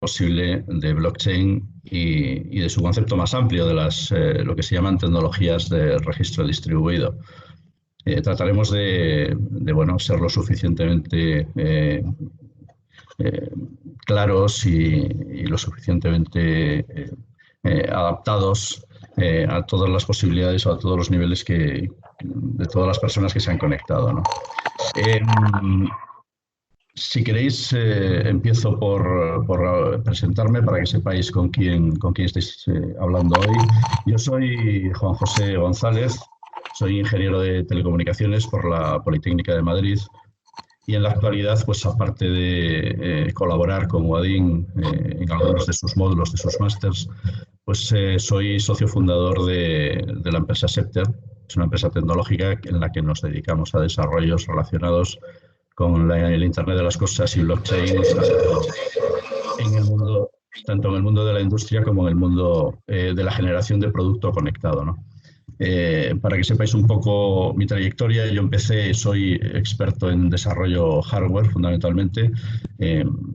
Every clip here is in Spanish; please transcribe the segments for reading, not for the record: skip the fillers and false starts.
posible de blockchain y de su concepto más amplio de lo que se llaman tecnologías de registro distribuido. Trataremos bueno, ser lo suficientemente claros y lo suficientemente adaptados a todas las posibilidades o a todos los niveles de todas las personas que se han conectado, ¿no? Si queréis, empiezo por presentarme para que sepáis con quién estáis hablando hoy. Yo soy Juan José González, soy ingeniero de telecomunicaciones por la Politécnica de Madrid y en la actualidad, pues aparte de colaborar con Wadin en algunos de sus módulos, de sus másters, pues soy socio fundador de la empresa Septer. Es una empresa tecnológica en la que nos dedicamos a desarrollos relacionados con el Internet de las Cosas y blockchain, tanto en el mundo de la industria como en el mundo de la generación de producto conectado, ¿no? Para que sepáis un poco mi trayectoria, yo soy experto en desarrollo hardware fundamentalmente,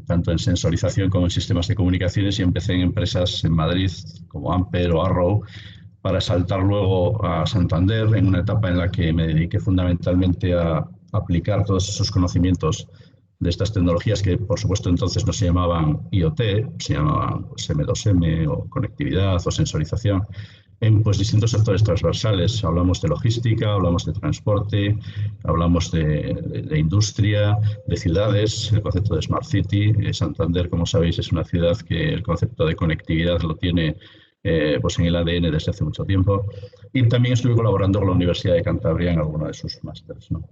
tanto en sensorización como en sistemas de comunicaciones, y empecé en empresas en Madrid como Amper o Arrow, para saltar luego a Santander en una etapa en la que me dediqué fundamentalmente a aplicar todos esos conocimientos de estas tecnologías que, por supuesto, entonces no se llamaban IoT, se llamaban pues, M2M o conectividad o sensorización, en pues, distintos sectores transversales. Hablamos de logística, hablamos de transporte, hablamos de industria, de ciudades, el concepto de Smart City. Santander, como sabéis, es una ciudad que el concepto de conectividad lo tiene pues en el ADN desde hace mucho tiempo. Y también estuve colaborando con la Universidad de Cantabria en alguno de sus másteres, ¿no?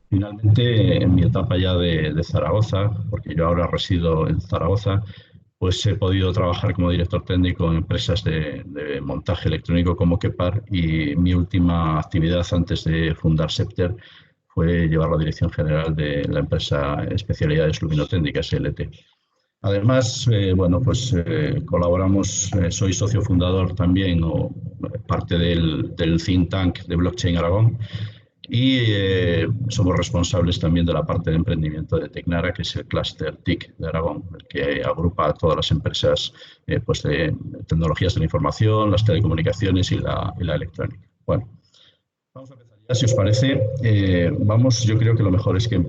Finalmente, en mi etapa ya de Zaragoza, porque yo ahora resido en Zaragoza, pues he podido trabajar como director técnico en empresas de montaje electrónico como Kepar, y mi última actividad antes de fundar Septer fue llevar la dirección general de la empresa Especialidades Luminotécnicas, SLT. Además, bueno, pues colaboramos, soy socio fundador también o parte del think tank de Blockchain Aragón, y somos responsables también de la parte de emprendimiento de Tecnara, que es el clúster TIC de Aragón, el que agrupa a todas las empresas pues de tecnologías de la información, las telecomunicaciones y la electrónica. Bueno, vamos a empezar ya, si os parece. Yo creo que lo mejor es que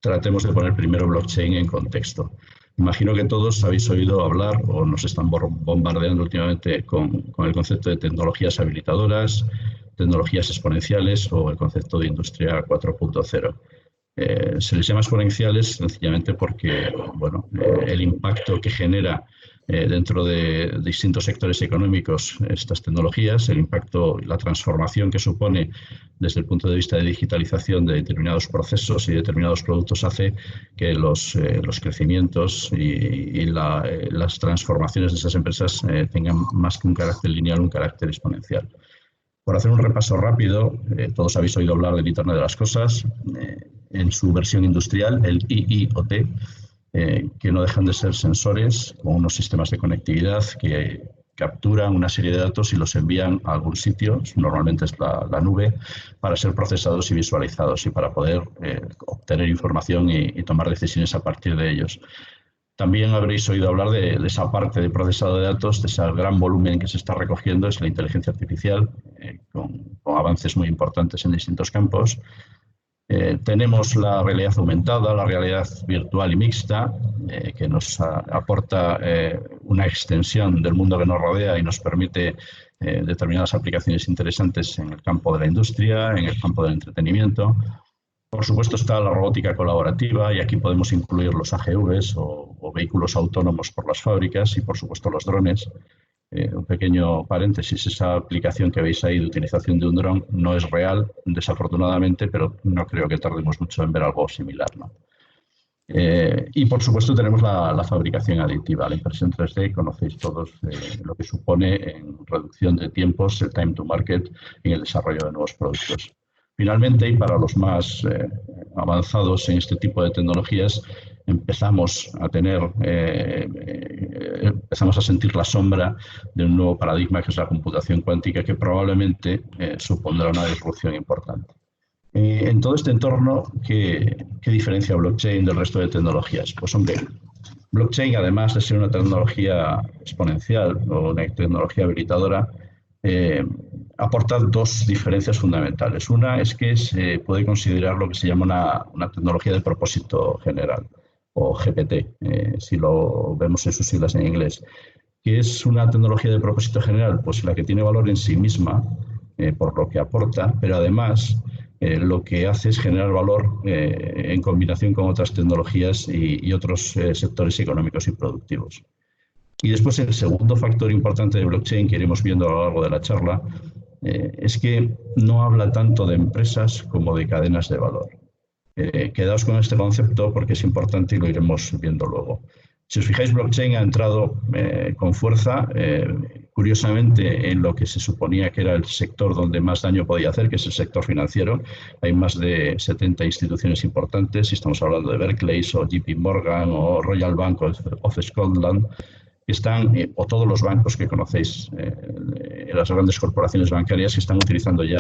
tratemos de poner primero blockchain en contexto. Imagino que todos habéis oído hablar o nos están bombardeando últimamente con el concepto de tecnologías habilitadoras, tecnologías exponenciales o el concepto de industria 4.0. Se les llama exponenciales sencillamente porque bueno, el impacto que genera dentro de distintos sectores económicos estas tecnologías, el impacto y la transformación que supone desde el punto de vista de digitalización de determinados procesos y determinados productos, hace que los crecimientos y las transformaciones de esas empresas tengan más que un carácter lineal, un carácter exponencial. Por hacer un repaso rápido, todos habéis oído hablar del Internet de las Cosas, en su versión industrial, el IIoT, que no dejan de ser sensores con unos sistemas de conectividad que capturan una serie de datos y los envían a algún sitio, normalmente es la nube, para ser procesados y visualizados y para poder obtener información y tomar decisiones a partir de ellos. También habréis oído hablar de esa parte de procesado de datos, de ese gran volumen que se está recogiendo, es la inteligencia artificial, con avances muy importantes en distintos campos. Tenemos la realidad aumentada, la realidad virtual y mixta, que nos aporta una extensión del mundo que nos rodea y nos permite determinadas aplicaciones interesantes en el campo de la industria, en el campo del entretenimiento. Por supuesto está la robótica colaborativa, y aquí podemos incluir los AGVs o vehículos autónomos por las fábricas, y por supuesto los drones. Un pequeño paréntesis, esa aplicación que veis ahí de utilización de un dron no es real, desafortunadamente, pero no creo que tardemos mucho en ver algo similar, ¿no? Y por supuesto tenemos la fabricación aditiva, la impresión 3D. Conocéis todos lo que supone en reducción de tiempos, el time to market, en el desarrollo de nuevos productos. Finalmente, y para los más avanzados en este tipo de tecnologías, empezamos a sentir la sombra de un nuevo paradigma, que es la computación cuántica, que probablemente supondrá una disrupción importante. En todo este entorno, ¿qué diferencia blockchain del resto de tecnologías? Pues hombre, Blockchain, además de ser una tecnología exponencial o una tecnología habilitadora, aporta dos diferencias fundamentales. Una es que se puede considerar lo que se llama una tecnología de propósito general, o GPT, si lo vemos en sus siglas en inglés. ¿Qué es una tecnología de propósito general? Pues la que tiene valor en sí misma, por lo que aporta, pero además lo que hace es generar valor en combinación con otras tecnologías y otros sectores económicos y productivos. Y después el segundo factor importante de blockchain que iremos viendo a lo largo de la charla es que no habla tanto de empresas como de cadenas de valor. Quedaos con este concepto porque es importante y lo iremos viendo luego. Si os fijáis, blockchain ha entrado con fuerza, curiosamente, en lo que se suponía que era el sector donde más daño podía hacer, que es el sector financiero. Hay más de 70 instituciones importantes, si estamos hablando de Berkeley o JP Morgan o Royal Bank of Scotland, que están, o todos los bancos que conocéis, las grandes corporaciones bancarias que están utilizando ya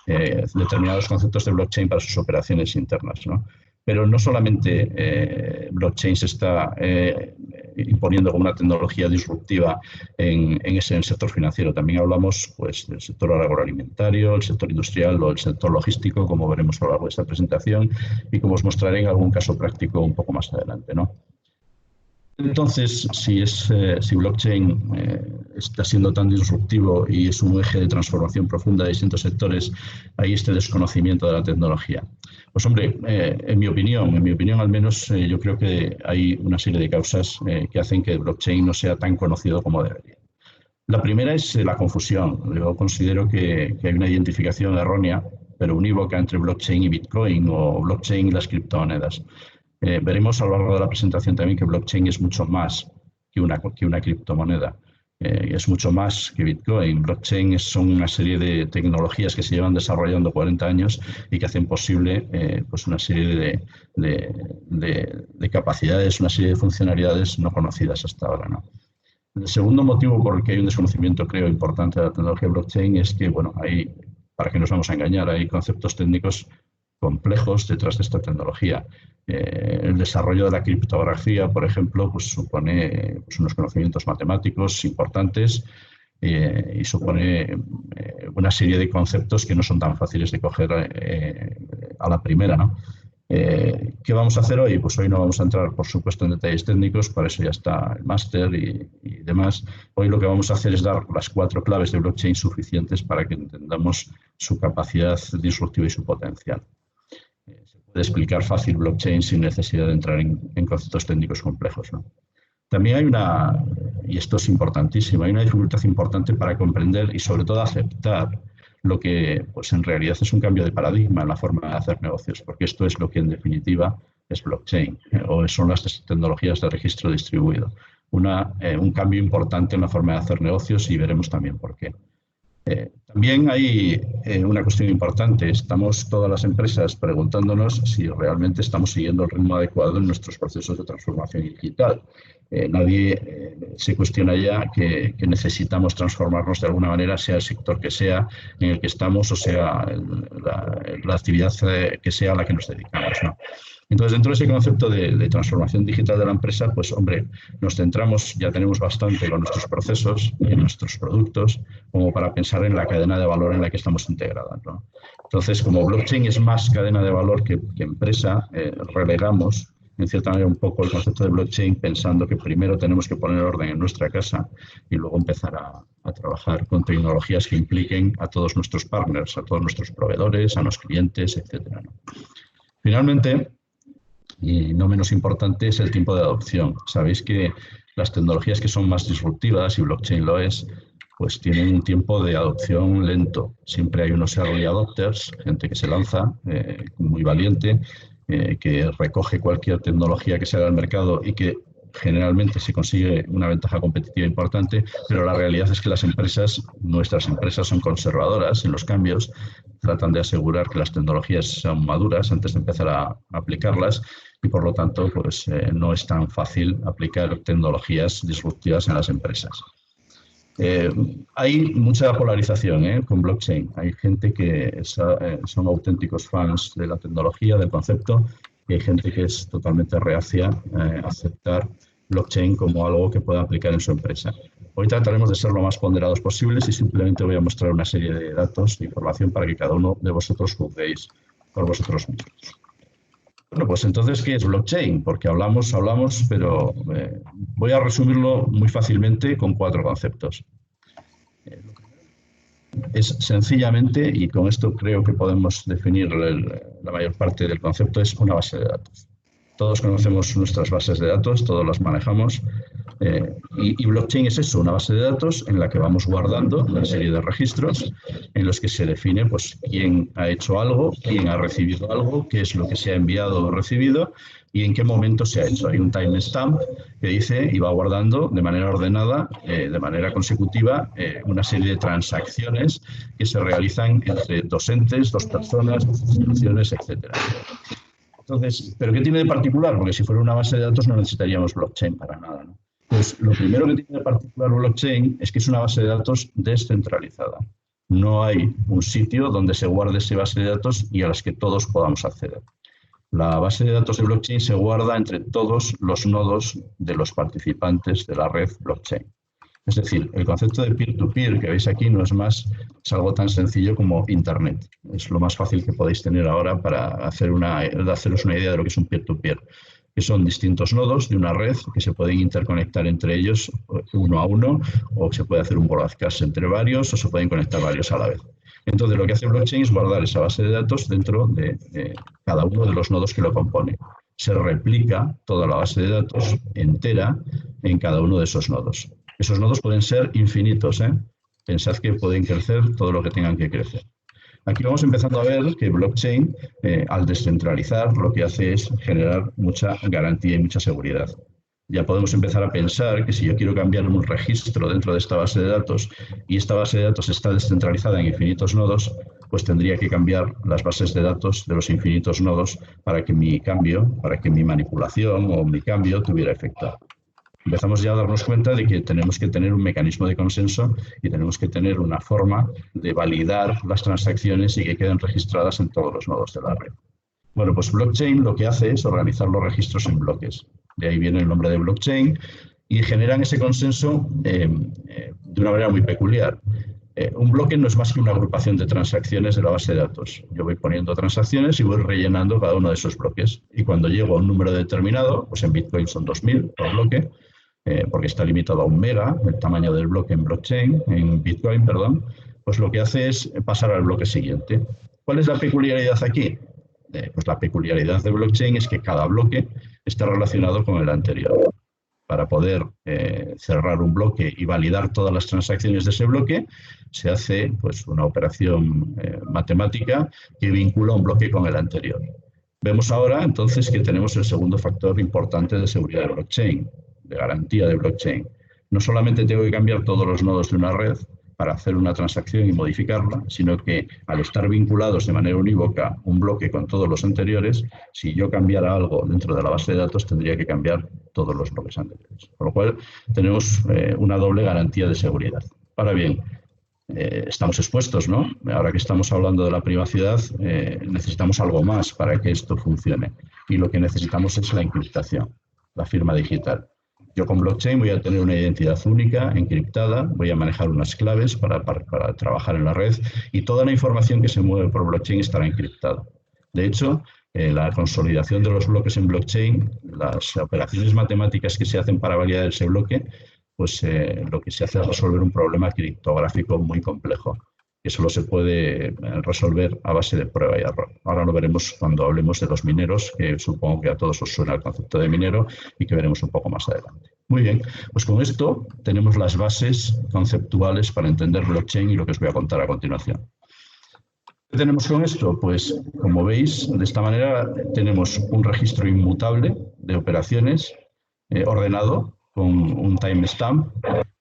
determinados conceptos de blockchain para sus operaciones internas, ¿no? Pero no solamente blockchain se está imponiendo como una tecnología disruptiva en el sector financiero, también hablamos pues, del sector agroalimentario, el sector industrial o el sector logístico, como veremos a lo largo de esta presentación y como os mostraré en algún caso práctico un poco más adelante, ¿no? Entonces, si blockchain está siendo tan disruptivo y es un eje de transformación profunda de distintos sectores, hay este desconocimiento de la tecnología. Pues hombre, en mi opinión al menos, yo creo que hay una serie de causas que hacen que blockchain no sea tan conocido como debería. La primera es la confusión. Yo considero que hay una identificación errónea, pero unívoca entre blockchain y Bitcoin o blockchain y las criptomonedas. Veremos a lo largo de la presentación también que blockchain es mucho más que una criptomoneda. Es mucho más que Bitcoin. Blockchain son una serie de tecnologías que se llevan desarrollando 40 años y que hacen posible pues una serie de capacidades, una serie de funcionalidades no conocidas hasta ahora, ¿no? El segundo motivo por el que hay un desconocimiento, creo, importante de la tecnología blockchain es que, bueno, para que nos vamos a engañar, hay conceptos técnicos complejos detrás de esta tecnología. El desarrollo de la criptografía, por ejemplo, pues supone pues, unos conocimientos matemáticos importantes y supone una serie de conceptos que no son tan fáciles de coger a la primera, ¿no? ¿Qué vamos a hacer hoy? Pues hoy no vamos a entrar, por supuesto, en detalles técnicos, para eso ya está el máster y demás. Hoy lo que vamos a hacer es dar las 4 claves de blockchain suficientes para que entendamos su capacidad disruptiva y su potencial. Se puede explicar fácil blockchain sin necesidad de entrar en conceptos técnicos complejos, ¿no? También hay y esto es importantísimo, hay una dificultad importante para comprender y sobre todo aceptar lo que pues en realidad es un cambio de paradigma en la forma de hacer negocios, porque esto es lo que en definitiva es blockchain o son las tecnologías de registro distribuido. Un cambio importante en la forma de hacer negocios y veremos también por qué. También hay una cuestión importante. Estamos todas las empresas preguntándonos si realmente estamos siguiendo el ritmo adecuado en nuestros procesos de transformación digital. Nadie se cuestiona ya que necesitamos transformarnos de alguna manera, sea el sector que sea en el que estamos o sea la actividad que sea a la que nos dedicamos, ¿no? Entonces, dentro de ese concepto de transformación digital de la empresa, pues hombre, nos centramos, ya tenemos bastante con nuestros procesos y en nuestros productos, como para pensar en la cadena de valor en la que estamos integradas, ¿no? Entonces, como blockchain es más cadena de valor que empresa, relegamos en cierta manera un poco el concepto de blockchain pensando que primero tenemos que poner orden en nuestra casa y luego empezar a trabajar con tecnologías que impliquen a todos nuestros partners, a todos nuestros proveedores, a los clientes, etcétera, ¿no? Finalmente, y no menos importante, es el tiempo de adopción. Sabéis que las tecnologías que son más disruptivas, y blockchain lo es, pues tienen un tiempo de adopción lento. Siempre hay unos early adopters, gente que se lanza muy valiente, que recoge cualquier tecnología que se haga al mercado y que generalmente se consigue una ventaja competitiva importante, pero la realidad es que nuestras empresas son conservadoras en los cambios, tratan de asegurar que las tecnologías sean maduras antes de empezar a aplicarlas y por lo tanto pues, no es tan fácil aplicar tecnologías disruptivas en las empresas. Hay mucha polarización con blockchain. Hay gente que son auténticos fans de la tecnología, del concepto, y hay gente que es totalmente reacia a aceptar blockchain como algo que pueda aplicar en su empresa. Hoy trataremos de ser lo más ponderados posibles y simplemente voy a mostrar una serie de datos e información para que cada uno de vosotros juzguéis por vosotros mismos. Bueno, pues entonces, ¿qué es blockchain? Porque hablamos, pero voy a resumirlo muy fácilmente con 4 conceptos. Es sencillamente, y con esto creo que podemos definir la mayor parte del concepto, es una base de datos. Todos conocemos nuestras bases de datos, todos las manejamos, y blockchain es eso, una base de datos en la que vamos guardando una serie de registros en los que se define pues, quién ha hecho algo, quién ha recibido algo, qué es lo que se ha enviado o recibido y en qué momento se ha hecho. Hay un timestamp que dice y va guardando de manera ordenada, de manera consecutiva, una serie de transacciones que se realizan entre dos entes, dos personas, dos instituciones, etcétera. Entonces, ¿pero qué tiene de particular? Porque si fuera una base de datos no necesitaríamos blockchain para nada, ¿no? Pues lo primero que tiene de particular blockchain es que es una base de datos descentralizada. No hay un sitio donde se guarde esa base de datos y a las que todos podamos acceder. La base de datos de blockchain se guarda entre todos los nodos de los participantes de la red blockchain. Es decir, el concepto de peer-to-peer que veis aquí no es más, es algo tan sencillo como Internet. Es lo más fácil que podéis tener ahora para haceros una idea de lo que es un peer-to-peer, que son distintos nodos de una red que se pueden interconectar entre ellos uno a uno, o se puede hacer un broadcast entre varios, o se pueden conectar varios a la vez. Entonces, lo que hace blockchain es guardar esa base de datos dentro de cada uno de los nodos que lo compone. Se replica toda la base de datos entera en cada uno de esos nodos. Esos nodos pueden ser infinitos, ¿eh? Pensad que pueden crecer todo lo que tengan que crecer. Aquí vamos empezando a ver que blockchain, al descentralizar, lo que hace es generar mucha garantía y mucha seguridad. Ya podemos empezar a pensar que si yo quiero cambiar un registro dentro de esta base de datos y esta base de datos está descentralizada en infinitos nodos, pues tendría que cambiar las bases de datos de los infinitos nodos para que mi cambio, para que mi manipulación o mi cambio tuviera efecto. Empezamos ya a darnos cuenta de que tenemos que tener un mecanismo de consenso y tenemos que tener una forma de validar las transacciones y que queden registradas en todos los nodos de la red. Bueno, pues blockchain lo que hace es organizar los registros en bloques. De ahí viene el nombre de blockchain y generan ese consenso de una manera muy peculiar. Un bloque no es más que una agrupación de transacciones de la base de datos. Yo voy poniendo transacciones y voy rellenando cada uno de esos bloques. Y cuando llego a un número determinado, pues en Bitcoin son 2000 por bloque, porque está limitado a 1 mega, el tamaño del bloque en blockchain, en Bitcoin, perdón, pues lo que hace es pasar al bloque siguiente. ¿Cuál es la peculiaridad aquí? Pues la peculiaridad de blockchain es que cada bloque está relacionado con el anterior. Para poder cerrar un bloque y validar todas las transacciones de ese bloque, se hace pues, una operación matemática que vincula un bloque con el anterior. Vemos ahora entonces que tenemos el segundo factor importante de seguridad de blockchain, de garantía de blockchain. No solamente tengo que cambiar todos los nodos de una red para hacer una transacción y modificarla, sino que al estar vinculados de manera unívoca un bloque con todos los anteriores, si yo cambiara algo dentro de la base de datos, tendría que cambiar todos los bloques anteriores. Por lo cual, tenemos una doble garantía de seguridad. Ahora bien, estamos expuestos, ¿no? Ahora que estamos hablando de la privacidad, necesitamos algo más para que esto funcione. Y lo que necesitamos es la encriptación, la firma digital. Yo con blockchain voy a tener una identidad única, encriptada, voy a manejar unas claves para trabajar en la red y toda la información que se mueve por blockchain estará encriptada. De hecho, la consolidación de los bloques en blockchain, las operaciones matemáticas que se hacen para validar ese bloque, pues lo que se hace es resolver un problema criptográfico muy complejo, que solo se puede resolver a base de prueba y error. Ahora lo veremos cuando hablemos de los mineros, que supongo que a todos os suena el concepto de minero y que veremos un poco más adelante. Muy bien, pues con esto tenemos las bases conceptuales para entender blockchain y lo que os voy a contar a continuación. ¿Qué tenemos con esto? Pues, como veis, de esta manera tenemos un registro inmutable de operaciones ordenado con un timestamp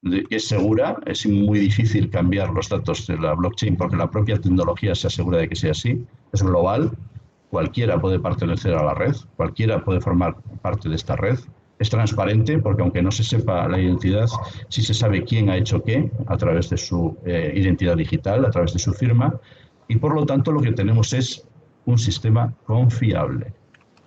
que es segura. Es muy difícil cambiar los datos de la blockchain porque la propia tecnología se asegura de que sea así. Es global, cualquiera puede pertenecer a la red, cualquiera puede formar parte de esta red. Es transparente porque aunque no se sepa la identidad, sí se sabe quién ha hecho qué a través de su identidad digital, a través de su firma. Y por lo tanto lo que tenemos es un sistema confiable.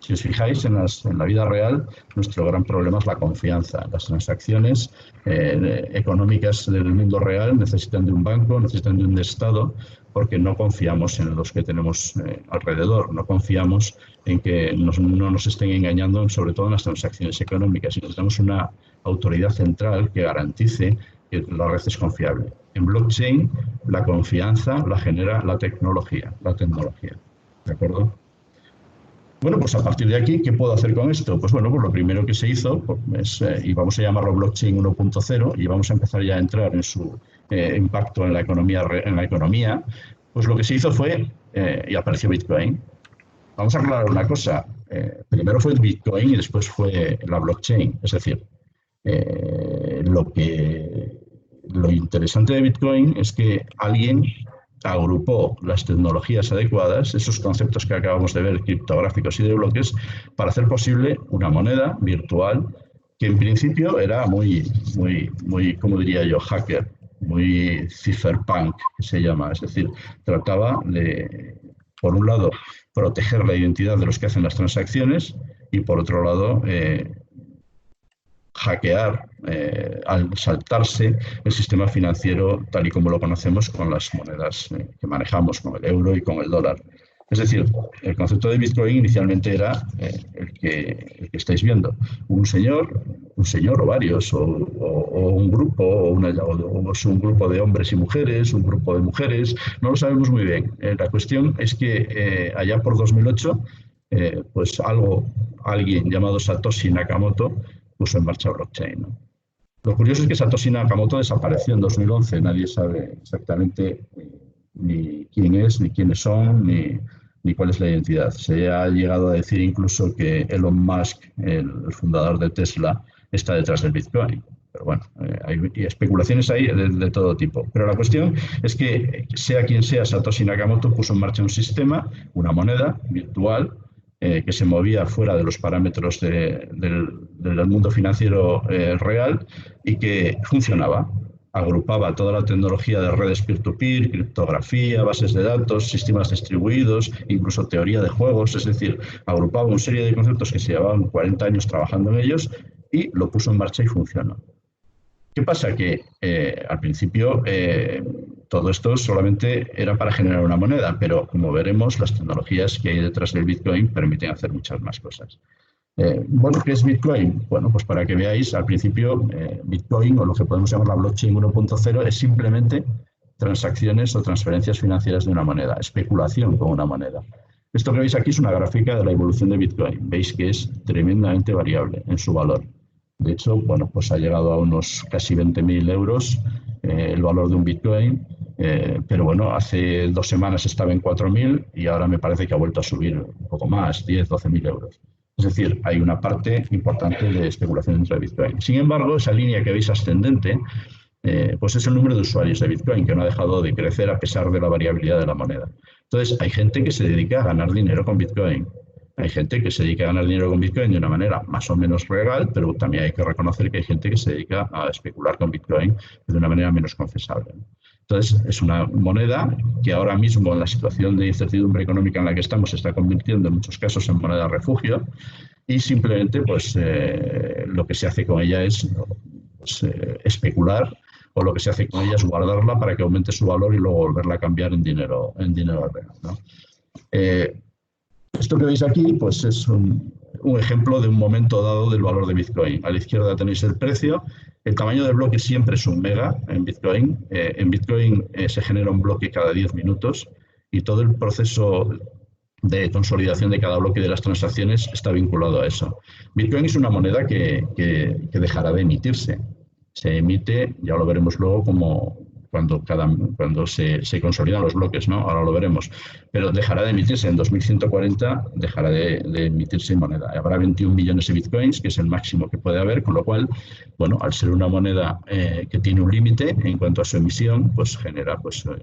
Si os fijáis en la vida real, nuestro gran problema es la confianza. Las transacciones económicas del mundo real necesitan de un banco, necesitan de un Estado, porque no confiamos en los que tenemos alrededor, no confiamos en que no nos estén engañando, sobre todo en las transacciones económicas. Y necesitamos una autoridad central que garantice que la red es confiable. En blockchain, la confianza la genera la tecnología. ¿De acuerdo? Bueno, pues a partir de aquí, ¿qué puedo hacer con esto? Pues bueno, pues lo primero que se hizo es, y vamos a llamarlo blockchain 1.0, y vamos a empezar ya a entrar en su impacto en la economía, pues lo que se hizo fue, y apareció Bitcoin. Vamos a aclarar una cosa, primero fue Bitcoin y después fue la blockchain, es decir, lo interesante de Bitcoin es que alguien agrupó las tecnologías adecuadas, esos conceptos que acabamos de ver, criptográficos y de bloques, para hacer posible una moneda virtual que en principio era muy, como diría yo, hacker, muy cypherpunk, que se llama. Es decir, trataba de, por un lado, proteger la identidad de los que hacen las transacciones y, por otro lado, hackear, al saltarse el sistema financiero tal y como lo conocemos con las monedas que manejamos, con el euro y con el dólar. Es decir, el concepto de Bitcoin inicialmente era el que estáis viendo. Un señor o varios, o un grupo, o un grupo de hombres y mujeres, un grupo de mujeres, no lo sabemos muy bien. La cuestión es que allá por 2008, pues alguien llamado Satoshi Nakamoto puso en marcha blockchain, ¿no? Lo curioso es que Satoshi Nakamoto desapareció en 2011. Nadie sabe exactamente ni quién es, ni quiénes son, ni cuál es la identidad. Se ha llegado a decir incluso que Elon Musk, el fundador de Tesla, está detrás del Bitcoin. Pero bueno, hay especulaciones ahí de todo tipo. Pero la cuestión es que, sea quien sea, Satoshi Nakamoto puso en marcha un sistema, una moneda virtual, que se movía fuera de los parámetros del mundo financiero real y que funcionaba. Agrupaba toda la tecnología de redes peer-to-peer, criptografía, bases de datos, sistemas distribuidos, incluso teoría de juegos. Es decir, agrupaba una serie de conceptos que se llevaban 40 años trabajando en ellos y lo puso en marcha y funcionó. ¿Qué pasa? Que al principio todo esto solamente era para generar una moneda, pero como veremos, las tecnologías que hay detrás del Bitcoin permiten hacer muchas más cosas. Bueno, ¿qué es Bitcoin? Bueno, pues para que veáis, al principio Bitcoin, o lo que podemos llamar la blockchain 1.0, es simplemente transacciones o transferencias financieras de una moneda, especulación con una moneda. Esto que veis aquí es una gráfica de la evolución de Bitcoin. Veis que es tremendamente variable en su valor. De hecho, bueno, pues ha llegado a unos casi 20.000 euros el valor de un Bitcoin, pero bueno, hace 2 semanas estaba en 4.000 y ahora me parece que ha vuelto a subir un poco más, 10, 12.000 euros. Es decir, hay una parte importante de especulación dentro de Bitcoin. Sin embargo, esa línea que veis ascendente, pues es el número de usuarios de Bitcoin, que no ha dejado de crecer a pesar de la variabilidad de la moneda. Entonces, hay gente que se dedica a ganar dinero con Bitcoin. Hay gente que se dedica a ganar dinero con Bitcoin de una manera más o menos legal, pero también hay que reconocer que hay gente que se dedica a especular con Bitcoin de una manera menos confesable. Entonces, es una moneda que ahora mismo, en la situación de incertidumbre económica en la que estamos, se está convirtiendo en muchos casos en moneda refugio y simplemente pues, lo que se hace con ella es pues, especular, o lo que se hace con ella es guardarla para que aumente su valor y luego volverla a cambiar en dinero real, ¿no? Esto que veis aquí pues es un ejemplo de un momento dado del valor de Bitcoin. A la izquierda tenéis el precio. El tamaño del bloque siempre es un mega en Bitcoin. En Bitcoin se genera un bloque cada 10 minutos y todo el proceso de consolidación de cada bloque de las transacciones está vinculado a eso. Bitcoin es una moneda que dejará de emitirse. Se emite, ya lo veremos luego, como cuando se consolidan los bloques, ¿no? Ahora lo veremos. Pero dejará de emitirse en 2140, dejará de emitirse en moneda. Habrá 21 millones de bitcoins, que es el máximo que puede haber, con lo cual, bueno, al ser una moneda que tiene un límite en cuanto a su emisión, pues genera pues, un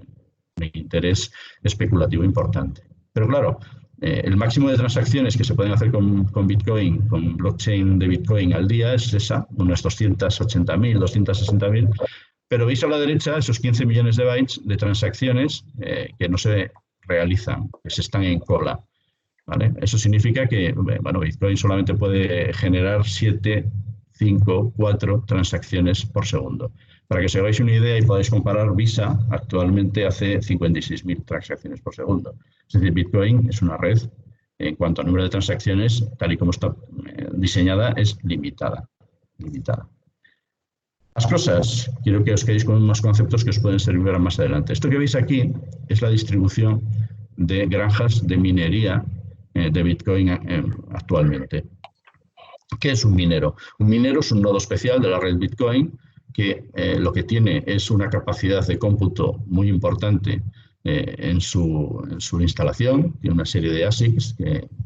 interés especulativo importante. Pero claro, el máximo de transacciones que se pueden hacer con Bitcoin, con blockchain de Bitcoin al día, es esa, unas 280.000, 260.000. Pero veis a la derecha esos 15 millones de bytes de transacciones que no se realizan, que se están en cola. ¿vale? Eso significa que, bueno, Bitcoin solamente puede generar 7, 5, 4 transacciones por segundo. Para que os hagáis una idea y podáis comparar, Visa actualmente hace 56.000 transacciones por segundo. Es decir, Bitcoin es una red, en cuanto al número de transacciones, tal y como está diseñada, es limitada. Limitada. Las cosas, quiero que os quedéis con unos conceptos que os pueden servir más adelante. Esto que veis aquí es la distribución de granjas de minería de Bitcoin actualmente. ¿Qué es un minero? Un minero es un nodo especial de la red Bitcoin que lo que tiene es una capacidad de cómputo muy importante en su instalación. Tiene una serie de ASICs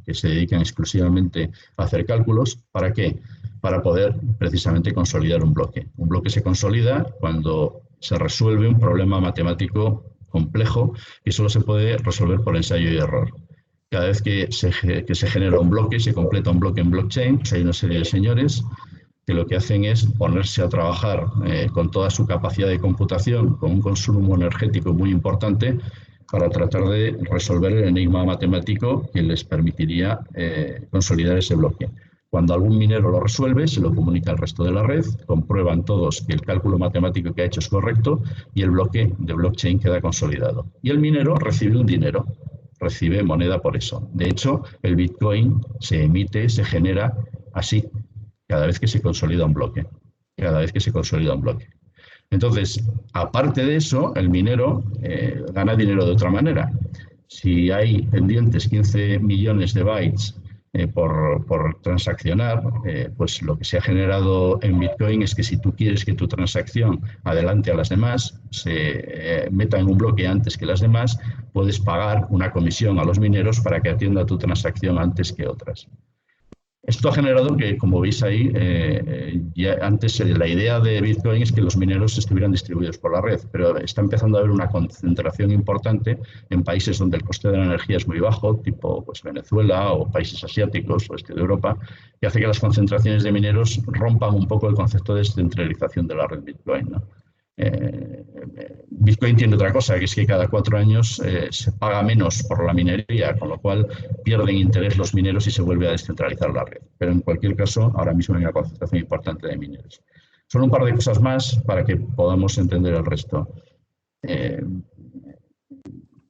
que se dedican exclusivamente a hacer cálculos. ¿Para qué? Para poder precisamente consolidar un bloque. Un bloque se consolida cuando se resuelve un problema matemático complejo y solo se puede resolver por ensayo y error. Cada vez que se genera un bloque, se completa un bloque en blockchain, pues hay una serie de señores que lo que hacen es ponerse a trabajar con toda su capacidad de computación, con un consumo energético muy importante, para tratar de resolver el enigma matemático que les permitiría consolidar ese bloque. Cuando algún minero lo resuelve, se lo comunica al resto de la red, comprueban todos que el cálculo matemático que ha hecho es correcto y el bloque de blockchain queda consolidado. Y el minero recibe un dinero, recibe moneda por eso. De hecho, el Bitcoin se emite, se genera así, cada vez que se consolida un bloque. Cada vez que se consolida un bloque. Entonces, aparte de eso, el minero gana dinero de otra manera. Si hay pendientes 15 millones de bytes por transaccionar, pues lo que se ha generado en Bitcoin es que si tú quieres que tu transacción adelante a las demás, se meta en un bloque antes que las demás, puedes pagar una comisión a los mineros para que atienda tu transacción antes que otras. Esto ha generado que, como veis ahí, ya antes la idea de Bitcoin es que los mineros estuvieran distribuidos por la red, pero está empezando a haber una concentración importante en países donde el coste de la energía es muy bajo, tipo pues, Venezuela o países asiáticos o este de Europa, que hace que las concentraciones de mineros rompan un poco el concepto de descentralización de la red Bitcoin, ¿no? Bitcoin tiene otra cosa, que es que cada 4 años se paga menos por la minería, con lo cual pierden interés los mineros y se vuelve a descentralizar la red. Pero en cualquier caso, ahora mismo hay una concentración importante de mineros. Solo un par de cosas más para que podamos entender el resto.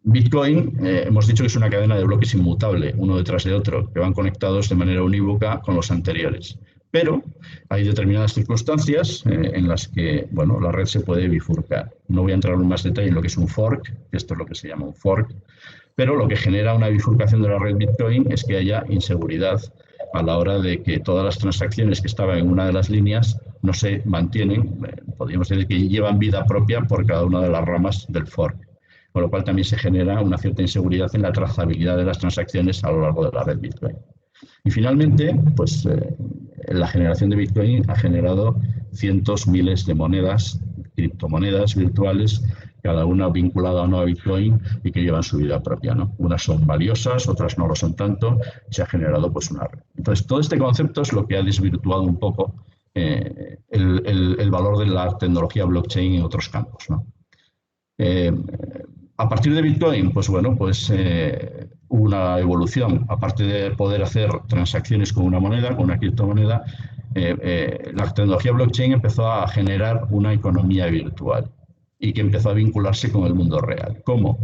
Bitcoin, hemos dicho que es una cadena de bloques inmutable, uno detrás de otro, que van conectados de manera unívoca con los anteriores. Pero hay determinadas circunstancias en las que bueno, la red se puede bifurcar. No voy a entrar en más detalle en lo que es un fork, que esto es lo que se llama un fork, pero lo que genera una bifurcación de la red Bitcoin es que haya inseguridad a la hora de que todas las transacciones que estaban en una de las líneas no se mantienen, podríamos decir que llevan vida propia por cada una de las ramas del fork, con lo cual también se genera una cierta inseguridad en la trazabilidad de las transacciones a lo largo de la red Bitcoin. Y finalmente, pues la generación de Bitcoin ha generado cientos, miles de monedas, criptomonedas virtuales, cada una vinculada o no a Bitcoin y que llevan su vida propia, ¿no? Unas son valiosas, otras no lo son tanto, y se ha generado pues una red. Entonces, todo este concepto es lo que ha desvirtuado un poco el valor de la tecnología blockchain en otros campos, ¿no? A partir de Bitcoin, pues bueno, pues hubo una evolución. Aparte de poder hacer transacciones con una moneda, con una criptomoneda, la tecnología blockchain empezó a generar una economía virtual y que empezó a vincularse con el mundo real. ¿Cómo?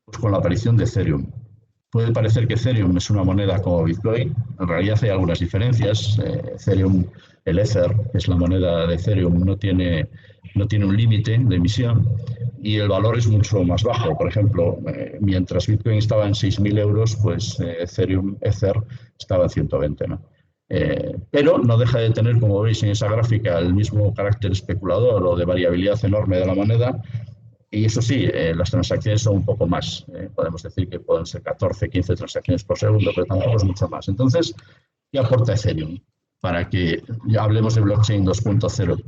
Pues con la aparición de Ethereum. Puede parecer que Ethereum es una moneda como Bitcoin, en realidad hay algunas diferencias. Ethereum, el Ether, que es la moneda de Ethereum, no tiene un límite de emisión y el valor es mucho más bajo. Por ejemplo, mientras Bitcoin estaba en 6.000 euros, pues Ether estaba en 120, ¿no? Pero no deja de tener, como veis en esa gráfica, el mismo carácter especulador o de variabilidad enorme de la moneda. Y eso sí, las transacciones son un poco más. Podemos decir que pueden ser 14, 15 transacciones por segundo, pero tampoco es mucho más. Entonces, ¿qué aporta Ethereum? Para que ya hablemos de blockchain 2.0.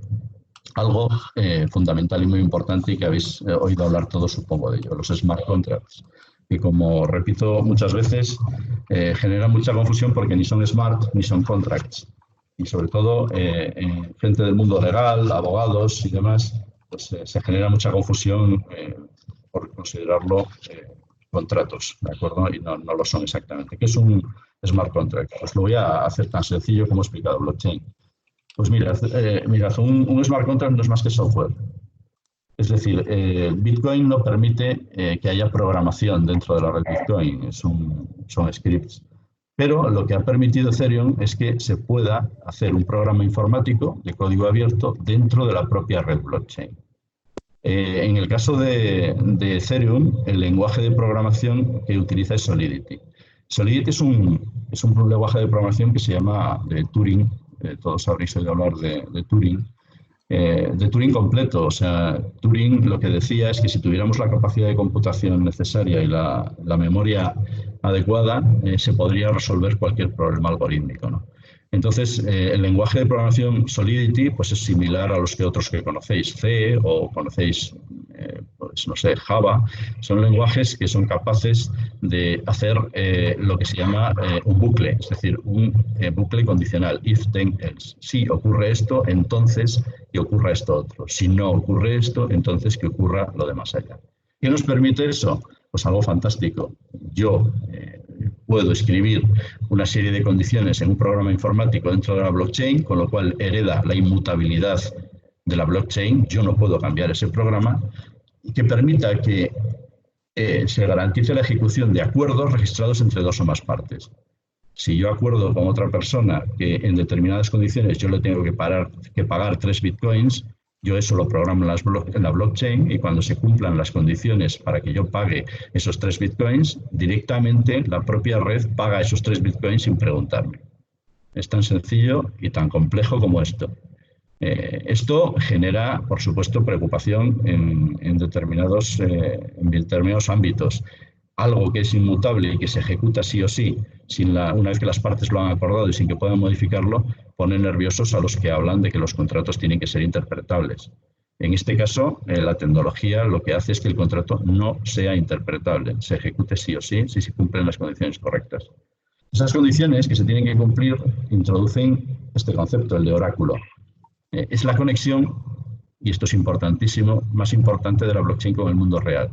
Algo fundamental y muy importante y que habéis oído hablar todos, supongo, de ello, los smart contracts. Que como repito muchas veces, generan mucha confusión porque ni son smart ni son contracts. Y sobre todo, gente del mundo legal, abogados y demás, pues se genera mucha confusión por considerarlo contratos, ¿de acuerdo? Y no lo son exactamente. ¿Qué es un smart contract? Pues lo voy a hacer tan sencillo como he explicado, blockchain. Pues mirad, un smart contract no es más que software. Es decir, Bitcoin no permite que haya programación dentro de la red Bitcoin, son scripts. Pero lo que ha permitido Ethereum es que se pueda hacer un programa informático de código abierto dentro de la propia red blockchain. En el caso de Ethereum, el lenguaje de programación que utiliza es Solidity. Solidity es un lenguaje de programación que se llama de Turing, todos habréis oído hablar de Turing. De Turing completo, o sea, Turing lo que decía es que si tuviéramos la capacidad de computación necesaria y la memoria adecuada, se podría resolver cualquier problema algorítmico, ¿no? Entonces, el lenguaje de programación Solidity pues es similar a los que otros que conocéis, C o conocéis, pues no sé, Java. Son lenguajes que son capaces de hacer lo que se llama un bucle, es decir, un bucle condicional, if, then, else. Si ocurre esto, entonces que ocurra esto otro. Si no ocurre esto, entonces que ocurra lo de más allá. ¿Qué nos permite eso? Pues algo fantástico. Yo puedo escribir una serie de condiciones en un programa informático dentro de la blockchain, con lo cual hereda la inmutabilidad de la blockchain. Yo no puedo cambiar ese programa, y que permita que se garantice la ejecución de acuerdos registrados entre dos o más partes. Si yo acuerdo con otra persona que en determinadas condiciones yo le tengo que pagar 3 bitcoins, yo eso lo programo en la blockchain, y cuando se cumplan las condiciones para que yo pague esos 3 bitcoins, directamente la propia red paga esos 3 bitcoins sin preguntarme. Es tan sencillo y tan complejo como esto. Esto genera, por supuesto, preocupación en determinados ámbitos. Algo que es inmutable y que se ejecuta sí o sí, una vez que las partes lo han acordado y sin que puedan modificarlo, pone nerviosos a los que hablan de que los contratos tienen que ser interpretables. En este caso, la tecnología lo que hace es que el contrato no sea interpretable, se ejecute sí o sí, si se cumplen las condiciones correctas. Esas condiciones que se tienen que cumplir introducen este concepto, el de oráculo. Es la conexión, y esto es importantísimo, más importante de la blockchain con el mundo real.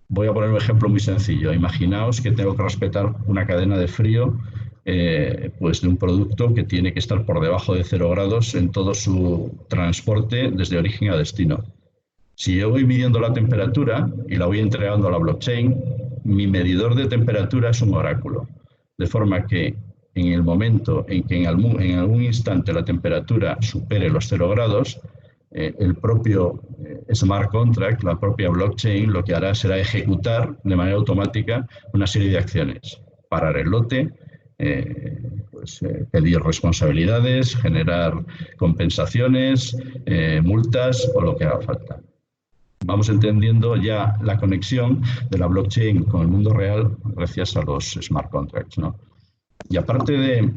Voy a poner un ejemplo muy sencillo. Imaginaos que tengo que respetar una cadena de frío pues de un producto que tiene que estar por debajo de 0 grados en todo su transporte desde origen a destino. Si yo voy midiendo la temperatura y la voy entregando a la blockchain, mi medidor de temperatura es un oráculo. De forma que en el momento en que en algún instante la temperatura supere los 0 grados, el propio smart contract, la propia blockchain, lo que hará será ejecutar de manera automática una serie de acciones. Parar el lote, pedir responsabilidades, generar compensaciones, multas o lo que haga falta. Vamos entendiendo ya la conexión de la blockchain con el mundo real gracias a los smart contracts, ¿no? Y aparte de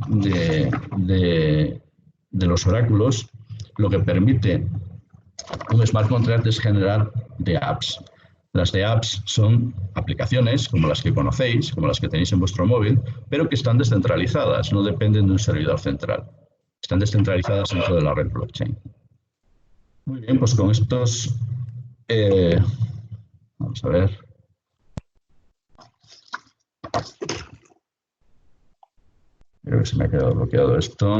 los oráculos, lo que permite un smart contract es generar de apps. Las de apps son aplicaciones como las que conocéis, como las que tenéis en vuestro móvil, pero que están descentralizadas, no dependen de un servidor central. Están descentralizadas dentro de la red blockchain. Muy bien, pues con estos... vamos a ver. Creo que se me ha quedado bloqueado esto.